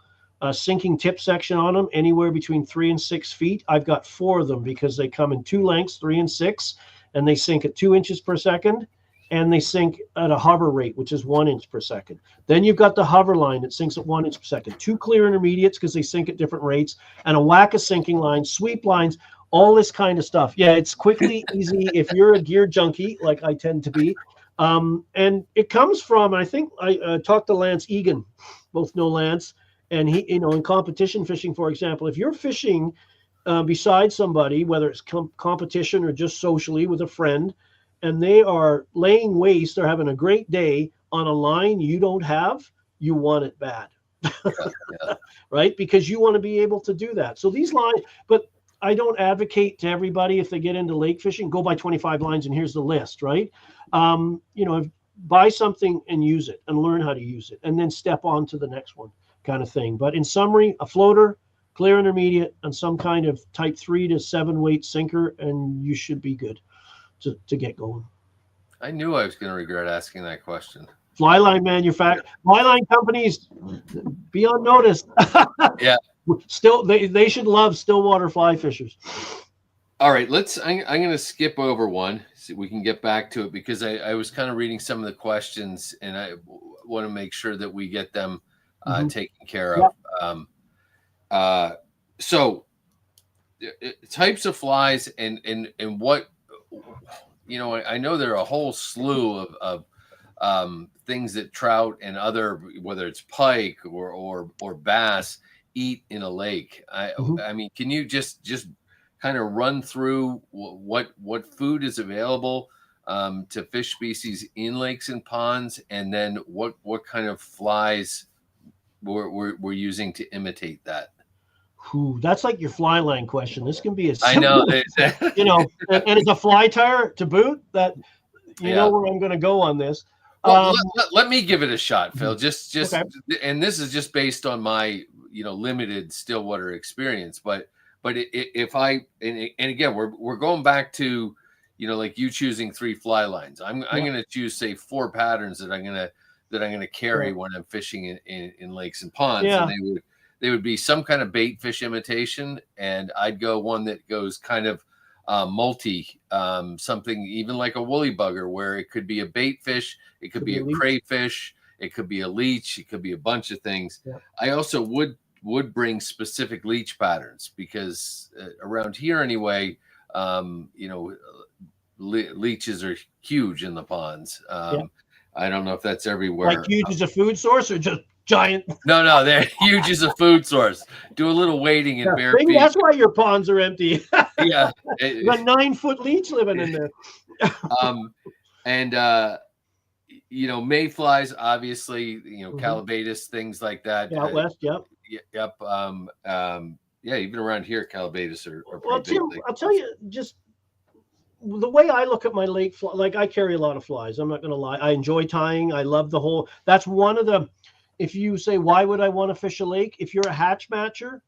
sinking tip section on them, anywhere between 3 and 6 feet. I've got 4 of them, because they come in 2 lengths, 3 and 6, and they sink at 2 inches per second, and they sink at a hover rate, which is 1 inch per second. Then you've got the hover line that sinks at 1 inch per second, 2 clear intermediates, because they sink at different rates, and a whack of sinking lines, sweep lines, all this kind of stuff. Yeah, it's quickly easy if you're a gear junkie, like I tend to be. And it comes from, I think I talked to Lance Egan, both know Lance, and he, in competition fishing, for example, if you're fishing beside somebody, whether it's competition or just socially with a friend, and they are laying waste, they're having a great day on a line you don't have, you want it bad. Right? Because you want to be able to do that. So these lines, but I don't advocate to everybody, if they get into lake fishing, go buy 25 lines and here's the list, right? Buy something and use it and learn how to use it, and then step on to the next one, kind of thing. But in summary, a floater, clear intermediate, and some kind of type 3 to 7 weight sinker, and you should be good to get going. I knew I was going to regret asking that question. Fly line companies, be on notice. Yeah. Still, they should love Stillwater fly fishers. All right, I'm going to skip over one so we can get back to it, because I was kind of reading some of the questions, and I want to make sure that we get them taken care of. So types of flies and what, I know there are a whole slew of things that trout and other, whether it's pike or bass, eat in a lake. Mhm. I mean, can you just kind of run through what food is available to fish species in lakes and ponds, and then what kind of flies we're using to imitate that? Whew, that's like your fly line question. This can be a I know. simple, and it's a fly tire to boot. That you know Yeah. where I'm going to go on this. Well, Um, let me give it a shot, Phil. okay. And this is just based on my limited Stillwater experience. But if I and again we're going back to like you choosing 3 fly lines. I'm Yeah. going to choose say 4 patterns that I'm going to carry Yeah. when I'm fishing in lakes and ponds, Yeah. and they would be some kind of bait fish imitation, and I'd go one that goes kind of multi, something even like a woolly bugger, where it could be a bait fish, it could be a crayfish, it could be a leech, it could be a bunch of things. Yeah. I also would bring specific leech patterns because around here anyway, leeches are huge in the ponds. Yeah. I don't know if that's everywhere. Like huge as a food source or just giant? No, they're huge as a food source. Do a little wading in bare Maybe feet. that's why your ponds are empty. Yeah. You got 9-foot leech living in there. And mayflies, obviously, calabatus, things like that. Yeah, out west, yep. Yep. Yeah, even around here, calabatus are Well, pretty Tim, big. I'll tell you, just the way I look at my lake fly, like I carry a lot of flies. I'm not going to lie. I enjoy tying. I love the whole. That's one of the. If you say why would I want to fish a lake, if you're a hatch matcher,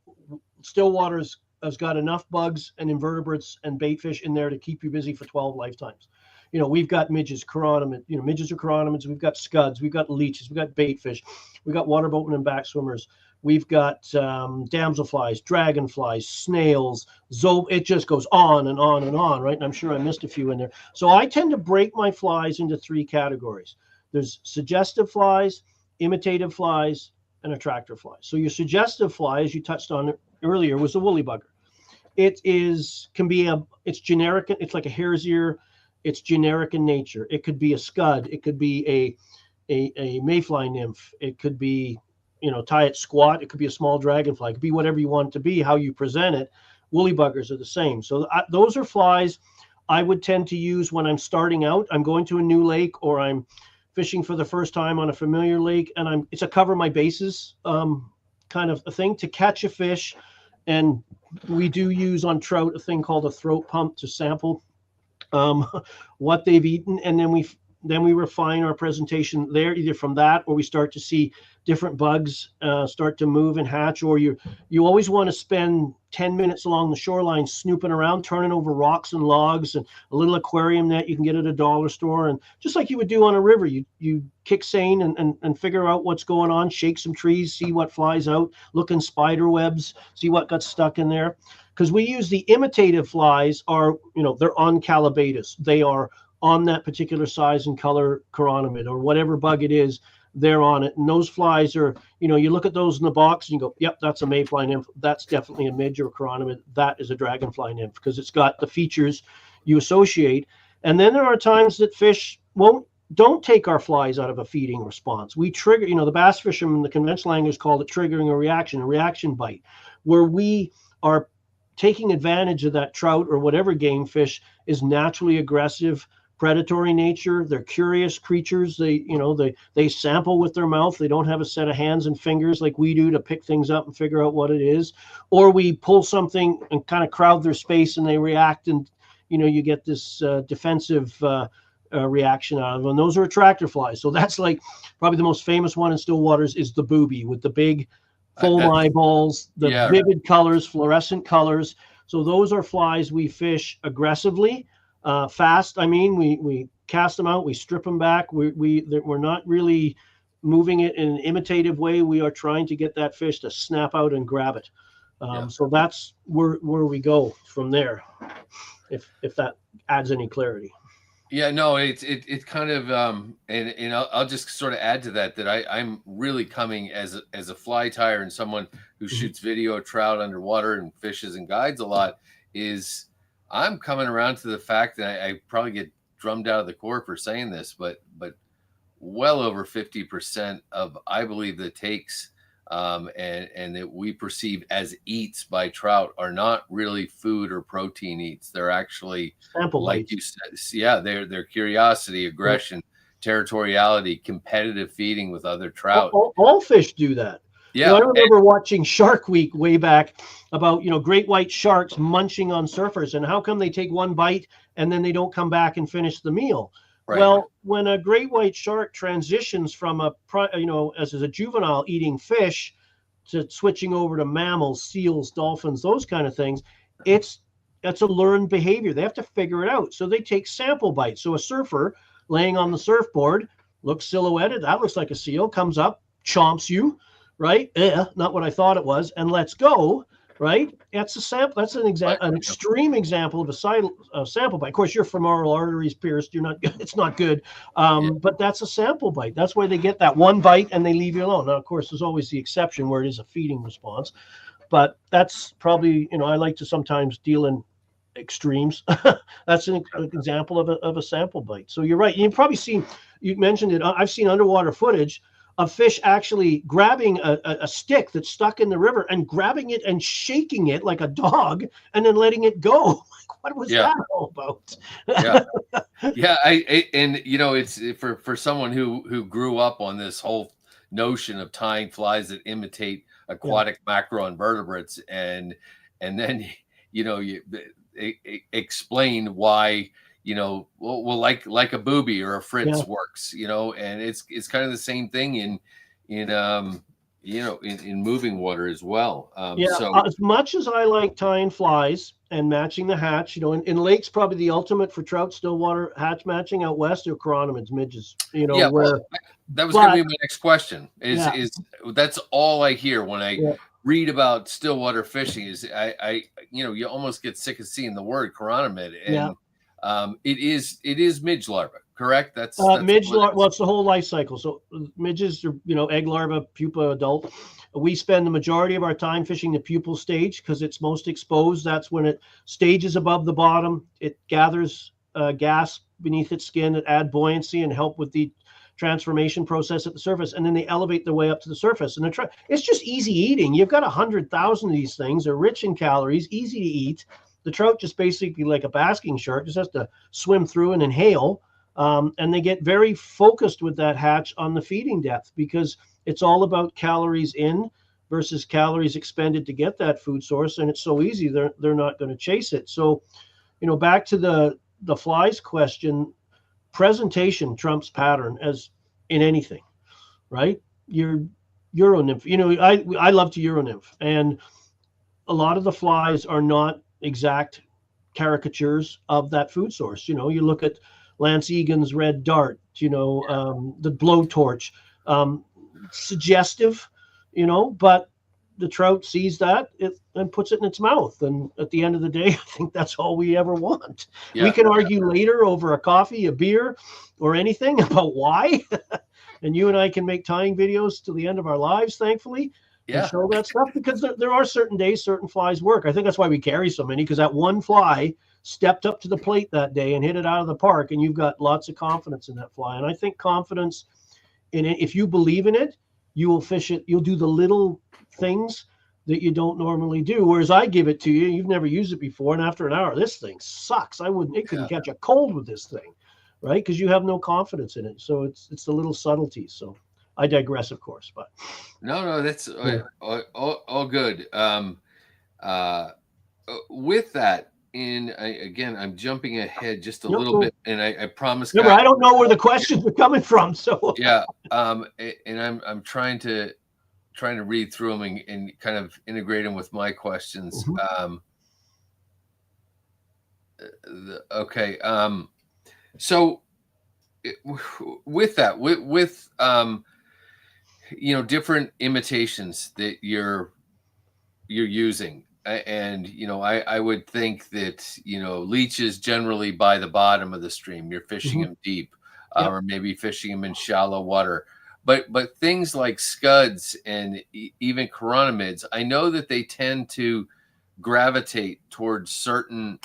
Stillwater's has got enough bugs and invertebrates and bait fish in there to keep you busy for 12 lifetimes. We've got midges, chironomid, midges or chironomids. We've got scuds. We've got leeches. We've got bait fish. We've got water boatmen and back swimmers. We've got damselflies, dragonflies, snails, it just goes on and on and on, right? And I'm sure I missed a few in there. So I tend to break my flies into 3 categories. There's suggestive flies, imitative flies, and attractor flies. So your suggestive fly, as you touched on earlier, was the woolly bugger. It's generic. It's like a hare's ear. It's generic in nature. It could be a scud. It could be a mayfly nymph. It could be tie it squat. It could be a small dragonfly. It could be whatever you want it to be, how you present it. Woolly buggers are the same. So those are flies I would tend to use when I'm starting out. I'm going to a new lake or I'm fishing for the first time on a familiar lake, and it's a cover my bases kind of a thing to catch a fish. And we do use on trout a thing called a throat pump to sample what they've eaten, and then we refine our presentation there, either from that or we start to see different bugs start to move and hatch. Or you always want to spend 10 minutes along the shoreline snooping around, turning over rocks and logs and a little aquarium net you can get at a dollar store. And just like you would do on a river, you kick seine and figure out what's going on, shake some trees, see what flies out, look in spider webs, see what got stuck in there. Because we use the imitative flies they're on calabatus. They are on that particular size and color chironomid or whatever bug it is, they're on it. And those flies are, you look at those in the box and you go, yep, that's a mayfly nymph. That's definitely a midge or a chironomid. That is a dragonfly nymph because it's got the features you associate. And then there are times that fish don't take our flies out of a feeding response. We trigger, the bass fishermen, the conventional anglers call it triggering a reaction bite, where we are taking advantage of that trout or whatever game fish is naturally aggressive, predatory nature. They're curious creatures. They sample with their mouth. They don't have a set of hands and fingers like we do to pick things up and figure out what it is. Or we pull something and kind of crowd their space and they react, and you get this defensive reaction out of them. And those are attractor flies. So that's like probably the most famous one in Stillwaters is the booby with the big full eyeballs, the vivid colors, fluorescent colors. So those are flies we fish aggressively, fast. I mean, we cast them out, we strip them back. We're not really moving it in an imitative way. We are trying to get that fish to snap out and grab it. So that's where we go from there, if that adds any clarity. Yeah, no, it's kind of and I'll just sort of add to that I'm really coming as a fly tyer and someone who shoots video of trout underwater and fishes and guides a lot. Is I'm coming around to the fact that I probably get drummed out of the court for saying this, but well over 50% of I believe the takes and that we perceive as eats by trout are not really food or protein eats. They're actually, Sample like bites. you said, yeah, they're curiosity, aggression, territoriality, competitive feeding with other trout. All fish do that. Yeah, I remember watching Shark Week way back about, great white sharks munching on surfers, and how come they take one bite and then they don't come back and finish the meal? right. Well, when a great white shark transitions from as a juvenile eating fish to switching over to mammals, seals, dolphins, those kind of things, that's a learned behavior. They have to figure it out. So they take sample bites. So a surfer laying on the surfboard looks silhouetted. That looks like a seal. Comes up, chomps you, right? Not what I thought it was, and let's go. Right? That's a sample. That's an extreme example of a sample bite. Of course, your femoral arteries pierced. You're not. It's not good. But that's a sample bite. That's why they get that one bite and they leave you alone. Now, of course, there's always the exception where it is a feeding response. But that's probably, I like to sometimes deal in extremes. That's an example of a sample bite. So you're right. You mentioned it. I've seen underwater footage of fish actually grabbing a stick that's stuck in the river and grabbing it and shaking it like a dog and then letting it go. Like, what was that all about? Yeah. And it's for someone who grew up on this whole notion of tying flies that imitate aquatic macroinvertebrates, and then you explain why well like a booby or a fritz works, and it's kind of the same thing in moving water as well. So as much as I like tying flies and matching the hatch, in lakes, probably the ultimate for trout, Stillwater hatch matching. Out west are chironomids, midges, where that was going to be my next question. Is that's all I hear when I read about Stillwater fishing. Is you almost get sick of seeing the word chironomid, and it is midge larva, correct? That's midge larva. Well, it's the whole life cycle. So midges are egg larva, pupa, adult. We spend the majority of our time fishing the pupal stage because it's most exposed. That's when it stages above the bottom. It gathers gas beneath its skin that add buoyancy and help with the transformation process at the surface, and then they elevate their way up to the surface. And it's just easy eating. You've got 100,000 of these things. They're rich in calories, easy to eat. The trout just basically, like a basking shark, just has to swim through and inhale. And they get very focused with that hatch on the feeding depth because it's all about calories in versus calories expended to get that food source. And it's so easy, they're not going to chase it. So, back to the flies question, presentation trumps pattern as in anything, right? Your Euronymph, I love to Euronymph, and a lot of the flies are not exact caricatures of that food source. You look at Lance Egan's red dart, the blowtorch, suggestive, but the trout sees that and puts it in its mouth. And at the end of the day, I think that's all we ever want. We can argue later over a coffee, a beer, or anything about why. And you and I can make tying videos till the end of our lives, thankfully, and show that stuff, because there are certain days, certain flies work. I think that's why we carry so many, because that one fly stepped up to the plate that day and hit it out of the park, and you've got lots of confidence in that fly. And I think confidence in it, if you believe in it, you will fish it. You'll do the little things that you don't normally do. Whereas I give it to you, you've never used it before, and after an hour, this thing sucks. It couldn't catch a cold with this thing, right? Because you have no confidence in it. So it's the little subtleties. So I digress, of course, but no, that's all good. With that, again, I'm jumping ahead just a little bit, and I promise. Remember, I don't know where the questions are coming from, so and I'm trying to read through them and kind of integrate them with my questions. Mm-hmm. So with that, with different imitations that you're using, and I would think that leeches generally by the bottom of the stream, you're fishing them deep, or maybe fishing them in shallow water. But things like scuds and even chironomids, I know that they tend to gravitate towards certain,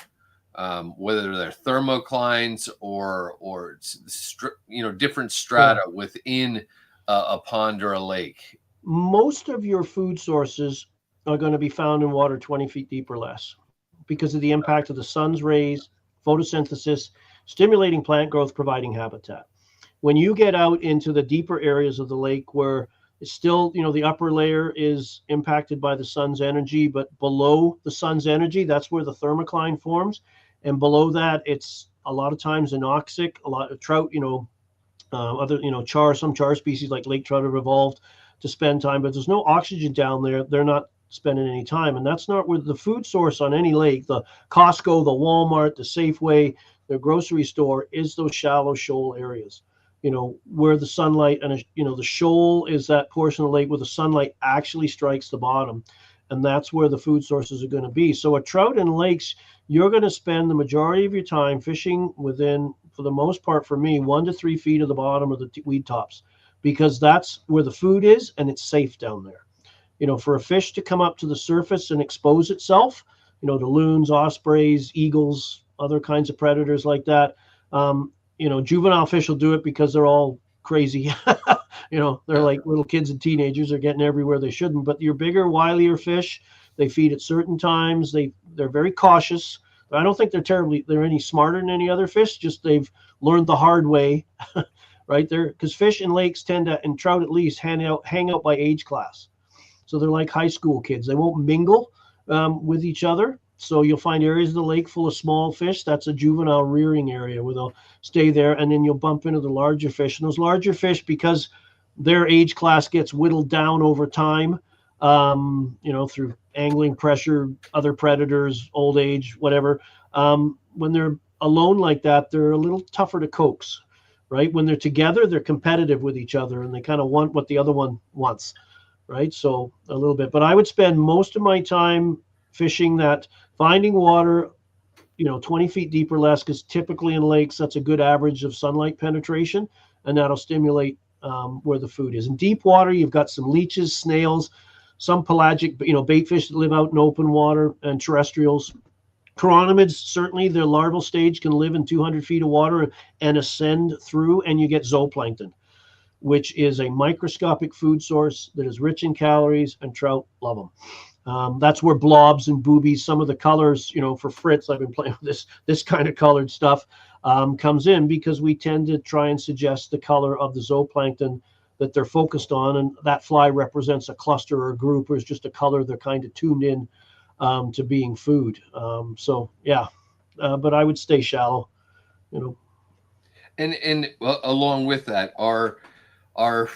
whether they're thermoclines or different strata within a pond or a lake. most of your food sources are going to be found in water 20 feet deep or less because of the impact of the sun's rays, photosynthesis, stimulating plant growth, providing habitat. When you get out into the deeper areas of the lake where it's still, the upper layer is impacted by the sun's energy, but below the sun's energy, that's where the thermocline forms. And below that, it's a lot of times anoxic. A lot of trout, other, some char species like lake trout have evolved to spend time, but there's no oxygen down there. They're not spending any time. And that's not where the food source on any lake, the Costco, the Walmart, the Safeway, the grocery store, is those shallow shoal areas, where the sunlight and, the shoal is that portion of the lake where the sunlight actually strikes the bottom. And that's where the food sources are going to be. So a trout in lakes, you're going to spend the majority of your time fishing within, for the most part, for me, 1 to 3 feet of the bottom of the weed tops, because that's where the food is and it's safe down there. For a fish to come up to the surface and expose itself, to loons, ospreys, eagles, other kinds of predators like that, juvenile fish will do it because they're all crazy. They're like little kids and teenagers. They're getting everywhere they shouldn't. But your bigger, wilier fish, they feed at certain times. They're very cautious. But I don't think they're any smarter than any other fish. Just they've learned the hard way, right there. Because fish in lakes tend to, and trout at least, hang out by age class. So they're like high school kids. They won't mingle with each other. So you'll find areas of the lake full of small fish. That's a juvenile rearing area where they'll stay there. And then you'll bump into the larger fish. And those larger fish, because their age class gets whittled down over time, through angling pressure, other predators, old age, whatever. When they're alone like that, they're a little tougher to coax, right? When they're together, they're competitive with each other and they kind of want what the other one wants, right? So a little bit. But I would spend most of my time fishing finding water, 20 feet deep or less, because typically in lakes, that's a good average of sunlight penetration, and that'll stimulate where the food is. In deep water, you've got some leeches, snails, some pelagic, bait fish that live out in open water, and terrestrials. Chironomids, certainly their larval stage can live in 200 feet of water and ascend through, and you get zooplankton, which is a microscopic food source that is rich in calories, and trout love them. That's where blobs and boobies, some of the colors, for Fritz, I've been playing with this kind of colored stuff, comes in because we tend to try and suggest the color of the zooplankton that they're focused on. And that fly represents a cluster or a group, or is just a color they're kind of tuned in to being food. But I would stay shallow, And well, along with that, are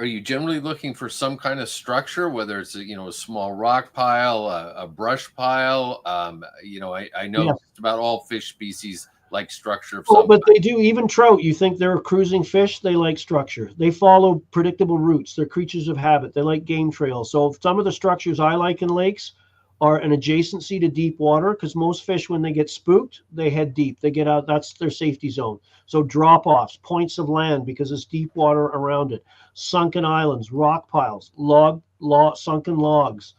you generally looking for some kind of structure, whether it's a small rock pile, a brush pile? I know just about all fish species like structure. But they do. Even trout, you think they're a cruising fish, they like structure. They follow predictable routes. They're creatures of habit. They like game trails. So some of the structures I like in lakes are an adjacency to deep water, because most fish, when they get spooked, they head deep. They get out. That's their safety zone. So drop-offs, points of land, because it's deep water around it. Sunken islands, rock piles, sunken logs.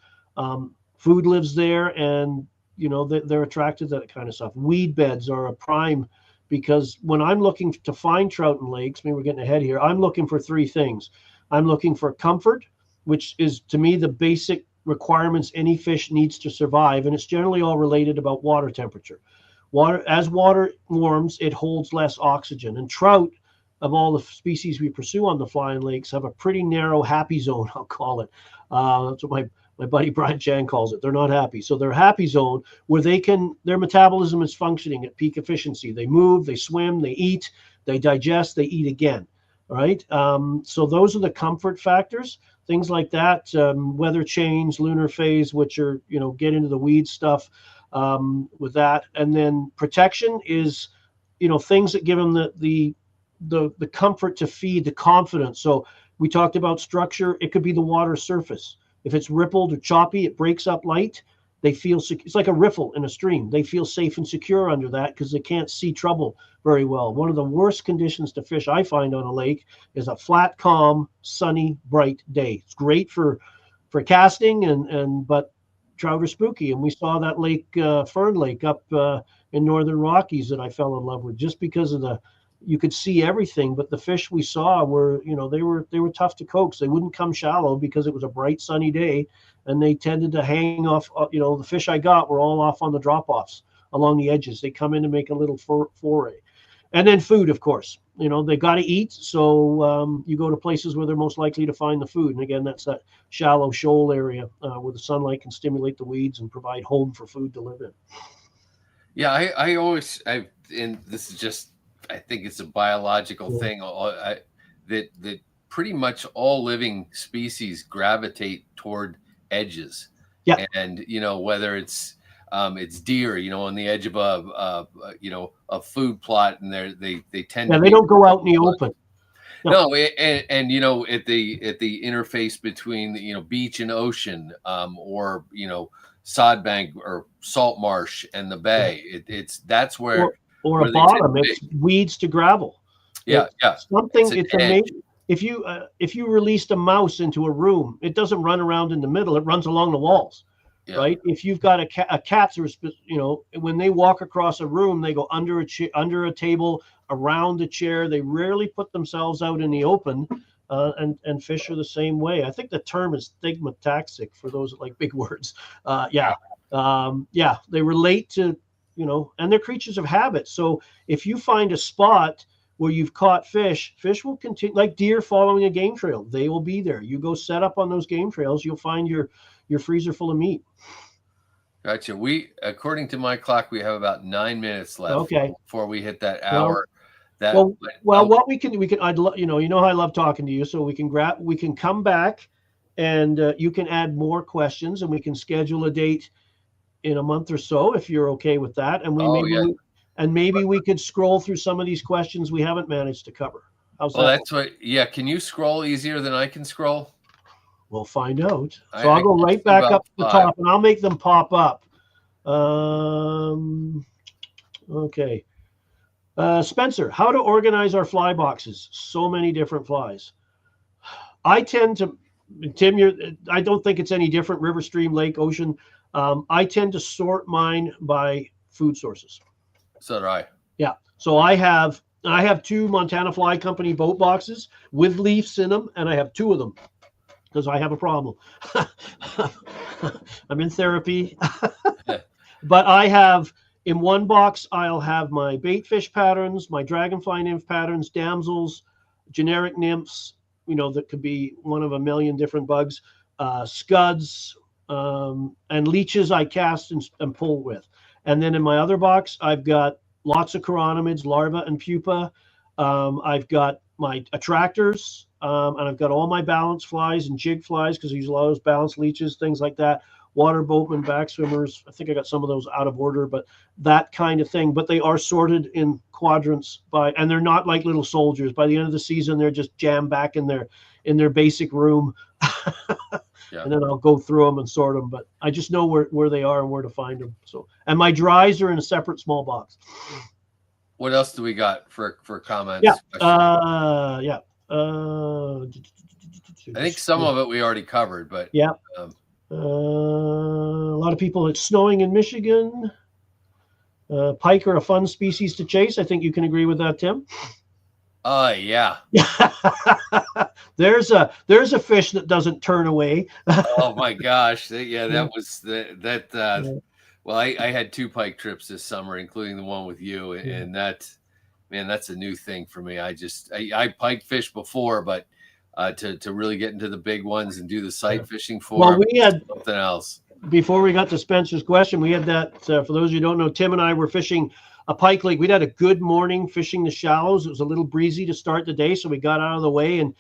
Food lives there, and they're attracted to that kind of stuff. Weed beds are a prime, because when I'm looking to find trout in lakes, maybe we're getting ahead here, I'm looking for three things. I'm looking for comfort, which is, to me, the basic requirements any fish needs to survive, and it's generally all related about water temperature. As water warms, it holds less oxygen, and trout, of all the species we pursue on the flying lakes, have a pretty narrow happy zone, I'll call it. That's what my buddy Brian Chan calls it. They're not happy. So their happy zone, where their metabolism is functioning at peak efficiency. They move, they swim, they eat, they digest, they eat again. All right. So those are the comfort factors, things like that. Weather change, lunar phase, which are, get into the weed stuff with that. And then protection is, things that give them the comfort to feed, the confidence. So we talked about structure. It could be the water surface. If it's rippled or choppy, it breaks up light. They feel it's like a riffle in a stream. They feel safe and secure under that because they can't see trouble very well. One of the worst conditions to fish I find on a lake is a flat, calm, sunny, bright day. It's great for casting, but trout are spooky. And we saw that lake, Fern Lake, up in Northern Rockies, that I fell in love with just because of you could see everything. But the fish we saw were, they were tough to coax. They wouldn't come shallow because it was a bright sunny day, and they tended to hang off. The fish I got were all off on the drop-offs along the edges. They come in and make a little foray. And then food, of course. They got to eat, so you go to places where they're most likely to find the food. And again, that's that shallow shoal area where the sunlight can stimulate the weeds and provide home for food to live in. Yeah, and this is just, I think it's a biological thing that pretty much all living species gravitate toward edges. Yeah, and whether it's deer, on the edge of a food plot, and they tend to they don't go out in the open. No, and at the interface between beach and ocean, or sod bank or salt marsh and the bay, that's where or a bottom, it's weeds to gravel. Yeah. Something. It's amazing. If you released a mouse into a room, it doesn't run around in the middle; it runs along the walls. Yeah. Right. If you've got a cat, when they walk across a room, they go under a table, around a chair. They rarely put themselves out in the open, and fish are the same way. I think the term is stigmataxic for those that like big words. They relate to, and they're creatures of habit. So if you find a spot where you've caught fish will continue, like deer following a game trail. They will be there. You go set up on those game trails, you'll find your freezer full of meat. Gotcha. According to my clock, we have about 9 minutes left. Okay. Before we hit that hour. What we can, I'd how I love talking to you. So we can come back, and you can add more questions, and we can schedule a date in a month or so if you're okay with that. And maybe we could scroll through some of these questions we haven't managed to cover. How's that? That's what. Yeah. Can you scroll easier than I can scroll? We'll find out. So I'll go right back up to the top, and I'll make them pop up. Okay. Spencer, how to organize our fly boxes? So many different flies. I tend to, Tim, I don't think it's any different, river, stream, lake, ocean. I tend to sort mine by food sources. So do I. Yeah. So I have 2 Montana Fly Company boat boxes with leaves in them, and I have 2 of them because I have a problem. I'm in therapy. But I have, in one box, I'll have my bait fish patterns, my dragonfly nymph patterns, damsels, generic nymphs, that could be one of a million different bugs, scuds, and leeches I cast and pull with. And then in my other box, I've got lots of chironomids, larvae and pupa. I've got my attractors, and I've got all my balance flies and jig flies, because I use a lot of those balance leeches, things like that. Water boatmen, backswimmers. I think I got some of those out of order, but that kind of thing. But they are sorted in quadrants and they're not like little soldiers. By the end of the season, they're just jammed back in their basic room. Yeah. And then I'll go through them and sort them. But I just know where they are and where to find them. So, and my dries are in a separate small box. What else do we got for comments? Yeah. I think some of it we already covered, but yeah. A lot of people, it's snowing in Michigan. Pike are a fun species to chase. I think you can agree with that, Tim. Yeah. There's a fish that doesn't turn away. Oh my gosh. Yeah, that was that. Well, I had 2 pike trips this summer, including the one with you. And that's a new thing for me. I pike fished before, but to really get into the big ones and do the sight fishing for we had something else. Before we got to Spencer's question, we had that, for those of you who don't know, Tim and I were fishing a pike lake. We'd had a good morning fishing the shallows. It was a little breezy to start the day, so we got out of the way, and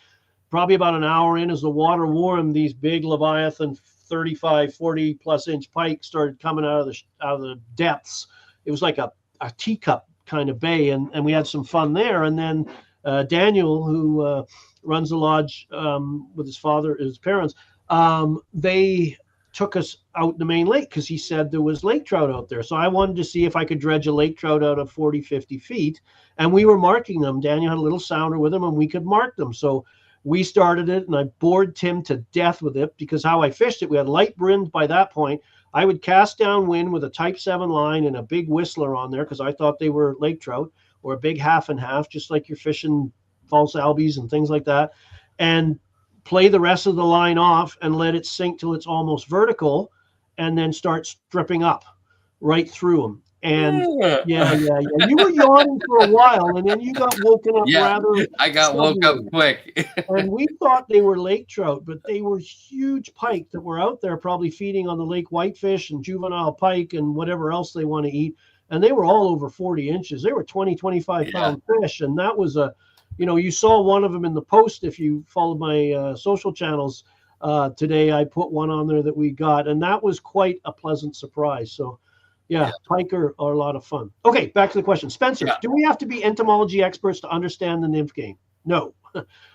probably about an hour in, as the water warmed, these big Leviathan 35, 40 plus inch pike started coming out of the depths. It was like a teacup kind of bay, and we had some fun there. And then Daniel, who runs the lodge with his parents, they took us out in the main lake because he said there was lake trout out there. So I wanted to see if I could dredge a lake trout out of 40, 50 feet. And we were marking them. Daniel had a little sounder with him, and we could mark them. So we started it, and I bored Tim to death with it, because how I fished it, we had light brimmed by that point. I would cast downwind with a Type 7 line and a big whistler on there, because I thought they were lake trout. or a big half and half, just like you're fishing false albies and things like that, and play the rest of the line off and let it sink till it's almost vertical, and then start stripping up right through them. And yeah. You were yawning for a while, and then you got woken up Yeah, rather I got woke up suddenly. quick. And we thought they were lake trout, but they were huge pike that were out there probably feeding on the lake whitefish and juvenile pike and whatever else they want to eat. And they were all over 40 inches. They were 20, 25 pound fish. And that was you saw one of them in the post. If you followed my social channels today, I put one on there that we got, and that was quite a pleasant surprise. So yeah, pike are a lot of fun. Okay, back to the question. Spencer, do we have to be entomology experts to understand the nymph game? No.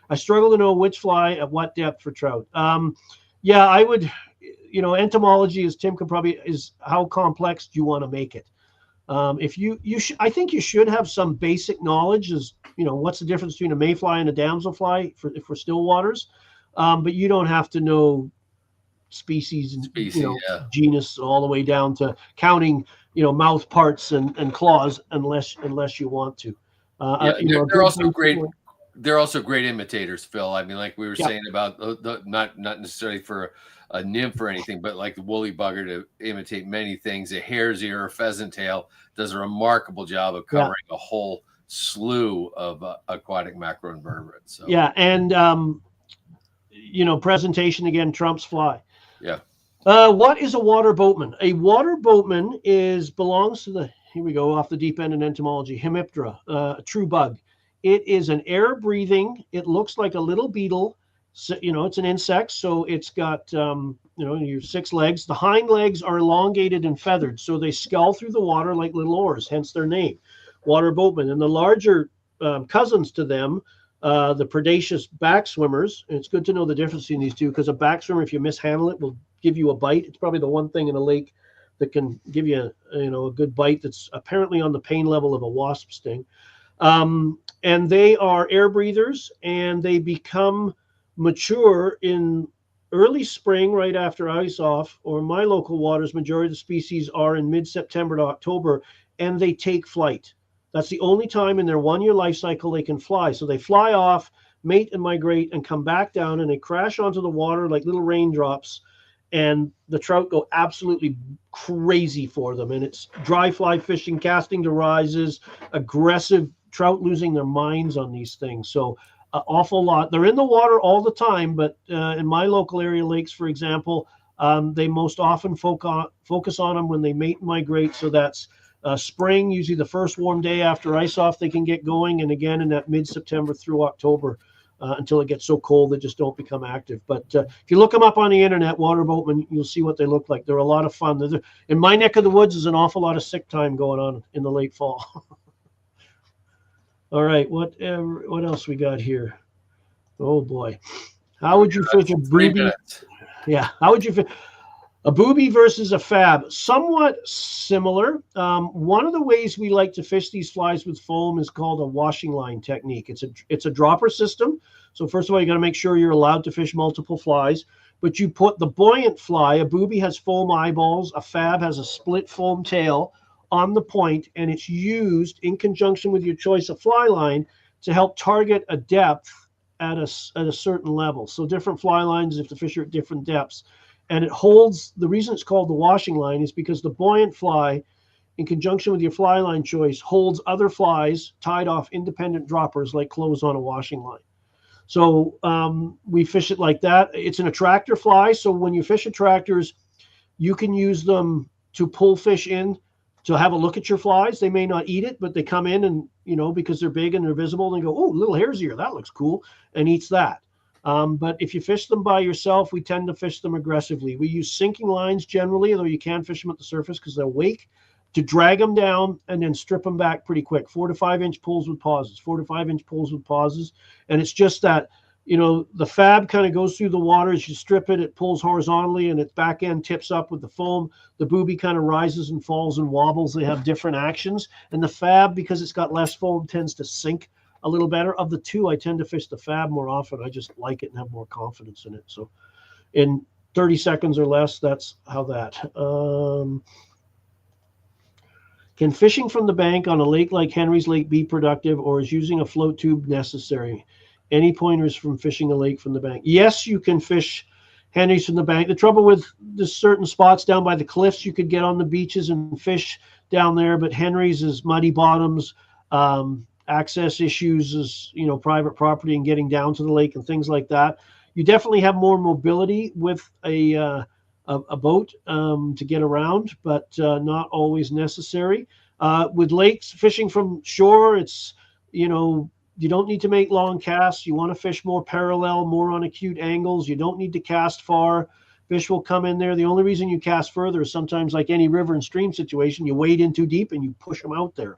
I struggle to know which fly at what depth for trout. I would, entomology, as Tim could probably, is how complex do you want to make it? If I think you should have some basic knowledge as, what's the difference between a mayfly and a damselfly for still waters. But you don't have to know species and genus all the way down to counting mouth parts and claws unless you want to. They're also great. They're also great imitators, Phil. I mean, like we were saying about not necessarily for a nymph or anything, but like the woolly bugger to imitate many things. A hare's ear or pheasant tail does a remarkable job of covering a whole slew of aquatic macroinvertebrates. So. Yeah, and presentation again trumps fly. Yeah. What is a water boatman? A water boatman belongs to the, here we go, off the deep end in entomology, Hemiptera, a true bug. It is an air-breathing, it looks like a little beetle. So, it's an insect, so it's got, your 6 legs. The hind legs are elongated and feathered, so they scull through the water like little oars, hence their name, water boatman. And the larger cousins to them, the predaceous back swimmers, and it's good to know the difference between these two, because a back swimmer, if you mishandle it, will give you a bite. It's probably the one thing in a lake that can give you a good bite that's apparently on the pain level of a wasp sting. And they are air breathers, and they become mature in early spring right after ice off, or in my local waters, majority of the species are in mid-September to October, and they take flight. That's the only time in their 1-year life cycle they can fly. So they fly off, mate and migrate, and come back down, and they crash onto the water like little raindrops, and the trout go absolutely crazy for them. And it's dry fly fishing, casting to rises, aggressive trout losing their minds on these things. So an awful lot. They're in the water all the time, but in my local area lakes, for example, they most often focus on them when they mate and migrate. So that's spring, usually the first warm day after ice off, they can get going. And again, in that mid-September through October, until it gets so cold they just don't become active. But if you look them up on the internet, water boatmen, you'll see what they look like. They're a lot of fun. In my neck of the woods, there's an awful lot of sick time going on in the late fall. All right, what else we got here? Oh boy, how would you fish a booby? Yeah, how would you fish a booby versus a fab? Somewhat similar. One of the ways we like to fish these flies with foam is called a washing line technique. It's a dropper system. So first of all, you got to make sure you're allowed to fish multiple flies. But you put the buoyant fly. A booby has foam eyeballs. A fab has a split foam tail on the point, and it's used in conjunction with your choice of fly line to help target a depth at a certain level. So different fly lines if the fish are at different depths. And it holds, the reason it's called the washing line is because the buoyant fly, in conjunction with your fly line choice, holds other flies tied off independent droppers like clothes on a washing line. So we fish it like that. It's an attractor fly. So when you fish attractors, you can use them to pull fish in to have a look at your flies. They may not eat it, but they come in and, because they're big and they're visible, and they go, oh, little hare's ear, that looks cool, and eats that. But if you fish them by yourself, we tend to fish them aggressively. We use sinking lines generally, although you can fish them at the surface because they'll wake, to drag them down and then strip them back pretty quick. 4 to 5 inch pulls with pauses, 4 to 5 inch pulls with pauses. And it's just that, the fab kind of goes through the water. As you strip it, it pulls horizontally and its back end tips up with the foam. The booby kind of rises and falls and wobbles. They have different actions. And the fab, because it's got less foam, tends to sink a little better. Of the two, I tend to fish the fab more often. I just like it and have more confidence in it. So in 30 seconds or less, that's how that. Can fishing from the bank on a lake like Henry's Lake be productive, or is using a float tube necessary? Any pointers from fishing a lake from the bank? Yes, you can fish Henry's from the bank. The trouble with the certain spots down by the cliffs, you could get on the beaches and fish down there, but Henry's is muddy bottoms, access issues is, private property and getting down to the lake and things like that. You definitely have more mobility with a boat to get around, but not always necessary. With lakes, fishing from shore, it's, you don't need to make long casts. You want to fish more parallel, more on acute angles. You don't need to cast far. Fish will come in there. The only reason you cast further is sometimes, like any river and stream situation, you wade in too deep and you push them out there.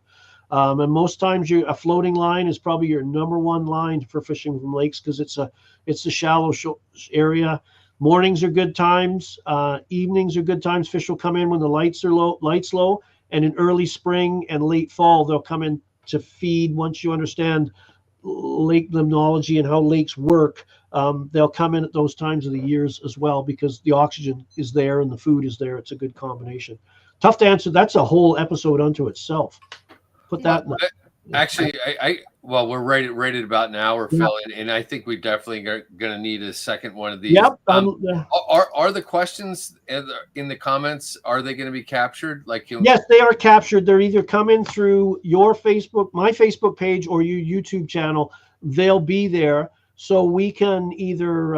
And most times a floating line is probably your number one line for fishing from lakes, because it's a shallow area. Mornings are good times. Evenings are good times. Fish will come in when the lights low, and in early spring and late fall, they'll come in to feed. Once you understand lake limnology and how lakes work, they'll come in at those times of the years as well, because the oxygen is there and the food is there. It's a good combination. Tough to answer. That's a whole episode unto itself. Put that. Actually, well, we're right at about an hour, Phil, and I think we definitely are going to need a second one of these. Yep. Are the questions in the comments, are they going to be captured? Yes, they are captured. They're either coming through your Facebook, my Facebook page, or your YouTube channel. They'll be there, so we can either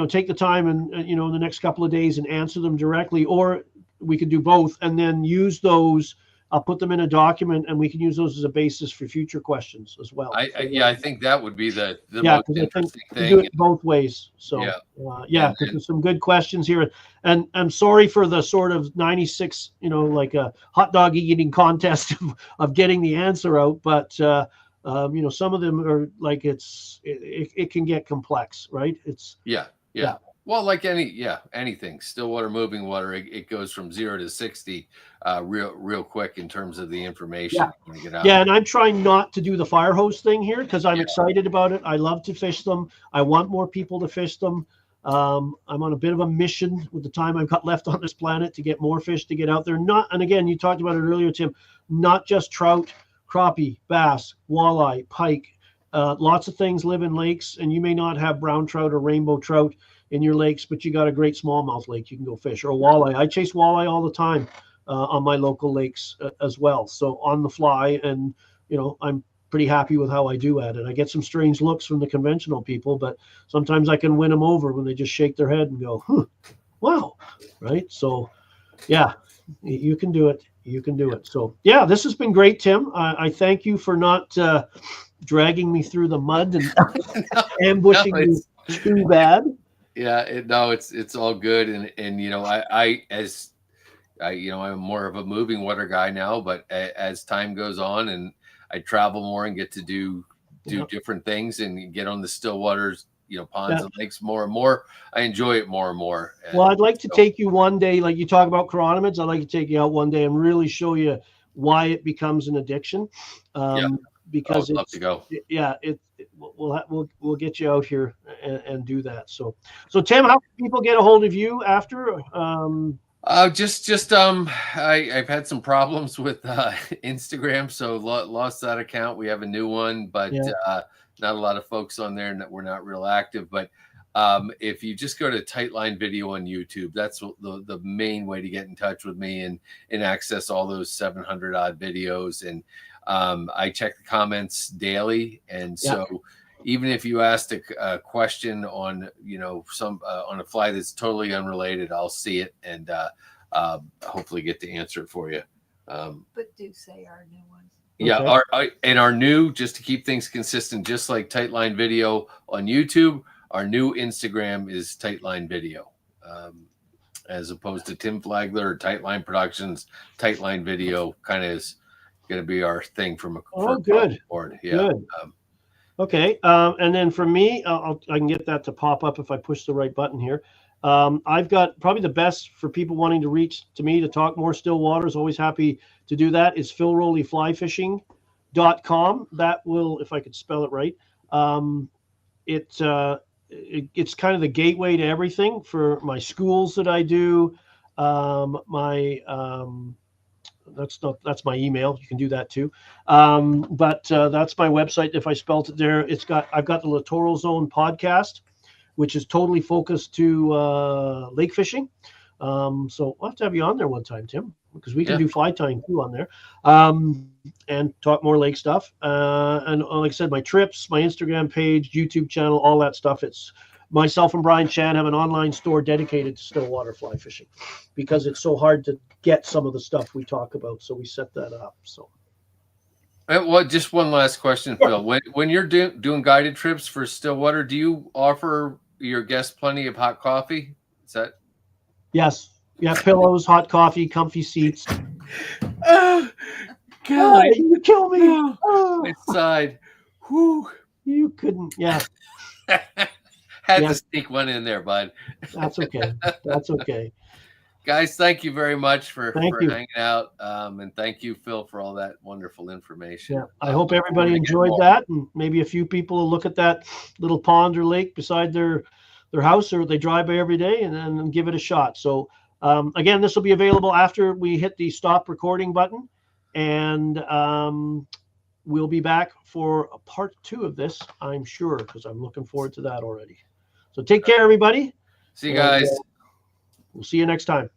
take the time and in the next couple of days and answer them directly, or we could do both and then use those. I'll put them in a document, and we can use those as a basis for future questions as well. I think that would be the most interesting thing. Do it both ways. So because there's some good questions here, and I'm sorry for the sort of 96, like a hot dog eating contest of getting the answer out, but some of them are like it can get complex, right? It's yeah. Well, like anything, Stillwater moving water, it goes from 0 to 60 real quick in terms of the information. And I'm trying not to do the fire hose thing here, because I'm excited about it. I love to fish them. I want more people to fish them. I'm on a bit of a mission with the time I've got left on this planet to get more fish to get out there. And again, you talked about it earlier, Tim, not just trout, crappie, bass, walleye, pike. Lots of things live in lakes, and you may not have brown trout or rainbow trout in your lakes, but you got a great smallmouth lake you can go fish, or walleye. I chase walleye all the time on my local lakes as well. So on the fly, and I'm pretty happy with how I do at it. I get some strange looks from the conventional people, but sometimes I can win them over when they just shake their head and go, wow, right? So you can do it. You can do it. So this has been great, Tim. I thank you for not dragging me through the mud and ambushing me too bad. It's all good, and I'm more of a moving water guy now, but as time goes on and I travel more and get to do different things and get on the still waters, ponds and lakes more and more, I enjoy it more and more. Well, I'd like to take you one day, like you talk about chironomids. I'd like to take you out one day and really show you why it becomes an addiction. Because I would love to go. We'll get you out here and do that. So Tim, how can people get a hold of you after? I've had some problems with Instagram, so lost that account. We have a new one, but not a lot of folks on there, and we're not real active. But if you just go to Tightline Video on YouTube, that's the main way to get in touch with me and access all those 700 odd videos. And I check the comments daily, and so even if you asked a question on on a fly that's totally unrelated, I'll see it and hopefully get to answer it for you. But do say our new ones. Our new, just to keep things consistent, just like Tightline Video on YouTube, our new Instagram is Tightline Video, as opposed to Tim Flagler or Tightline Productions. Tightline Video kind of is going to be our thing from good. Board. Good. Okay. And then for me, I can get that to pop up if I push the right button here. I've got probably the best for people wanting to reach to me to talk more still waters. Always happy to do that. Is philrowleyflyfishing.com. That will, if I could spell it right. It's kind of the gateway to everything for my schools that I do. That's my email. You can do that too. But that's my website. If I spelt it there, I've got the Littoral Zone podcast, which is totally focused to lake fishing. So I'll have to have you on there one time, Tim, because we can do fly tying too on there, and talk more lake stuff. And like I said, my trips, my Instagram page, YouTube channel, all that stuff. It's myself and Brian Chan have an online store dedicated to Stillwater fly fishing because it's so hard to get some of the stuff we talk about. So we set that up. So. Well, just one last question, Phil. When you're doing guided trips for Stillwater, do you offer your guests plenty of hot coffee? Is that? Yes. Yeah. Pillows, hot coffee, comfy seats. God, you kill me. I sighed. Whew. You couldn't. Yeah. Had to sneak one in there, bud. That's okay. That's okay. Guys, thank you very much for hanging out. And thank you, Phil, for all that wonderful information. Yeah, I hope everybody enjoyed that, and maybe a few people will look at that little pond or lake beside their house, or they drive by every day, and then give it a shot. So again, this will be available after we hit the stop recording button, and we'll be back for a part 2 of this, I'm sure, because I'm looking forward to that already. So take care, everybody. See you guys. We'll see you next time.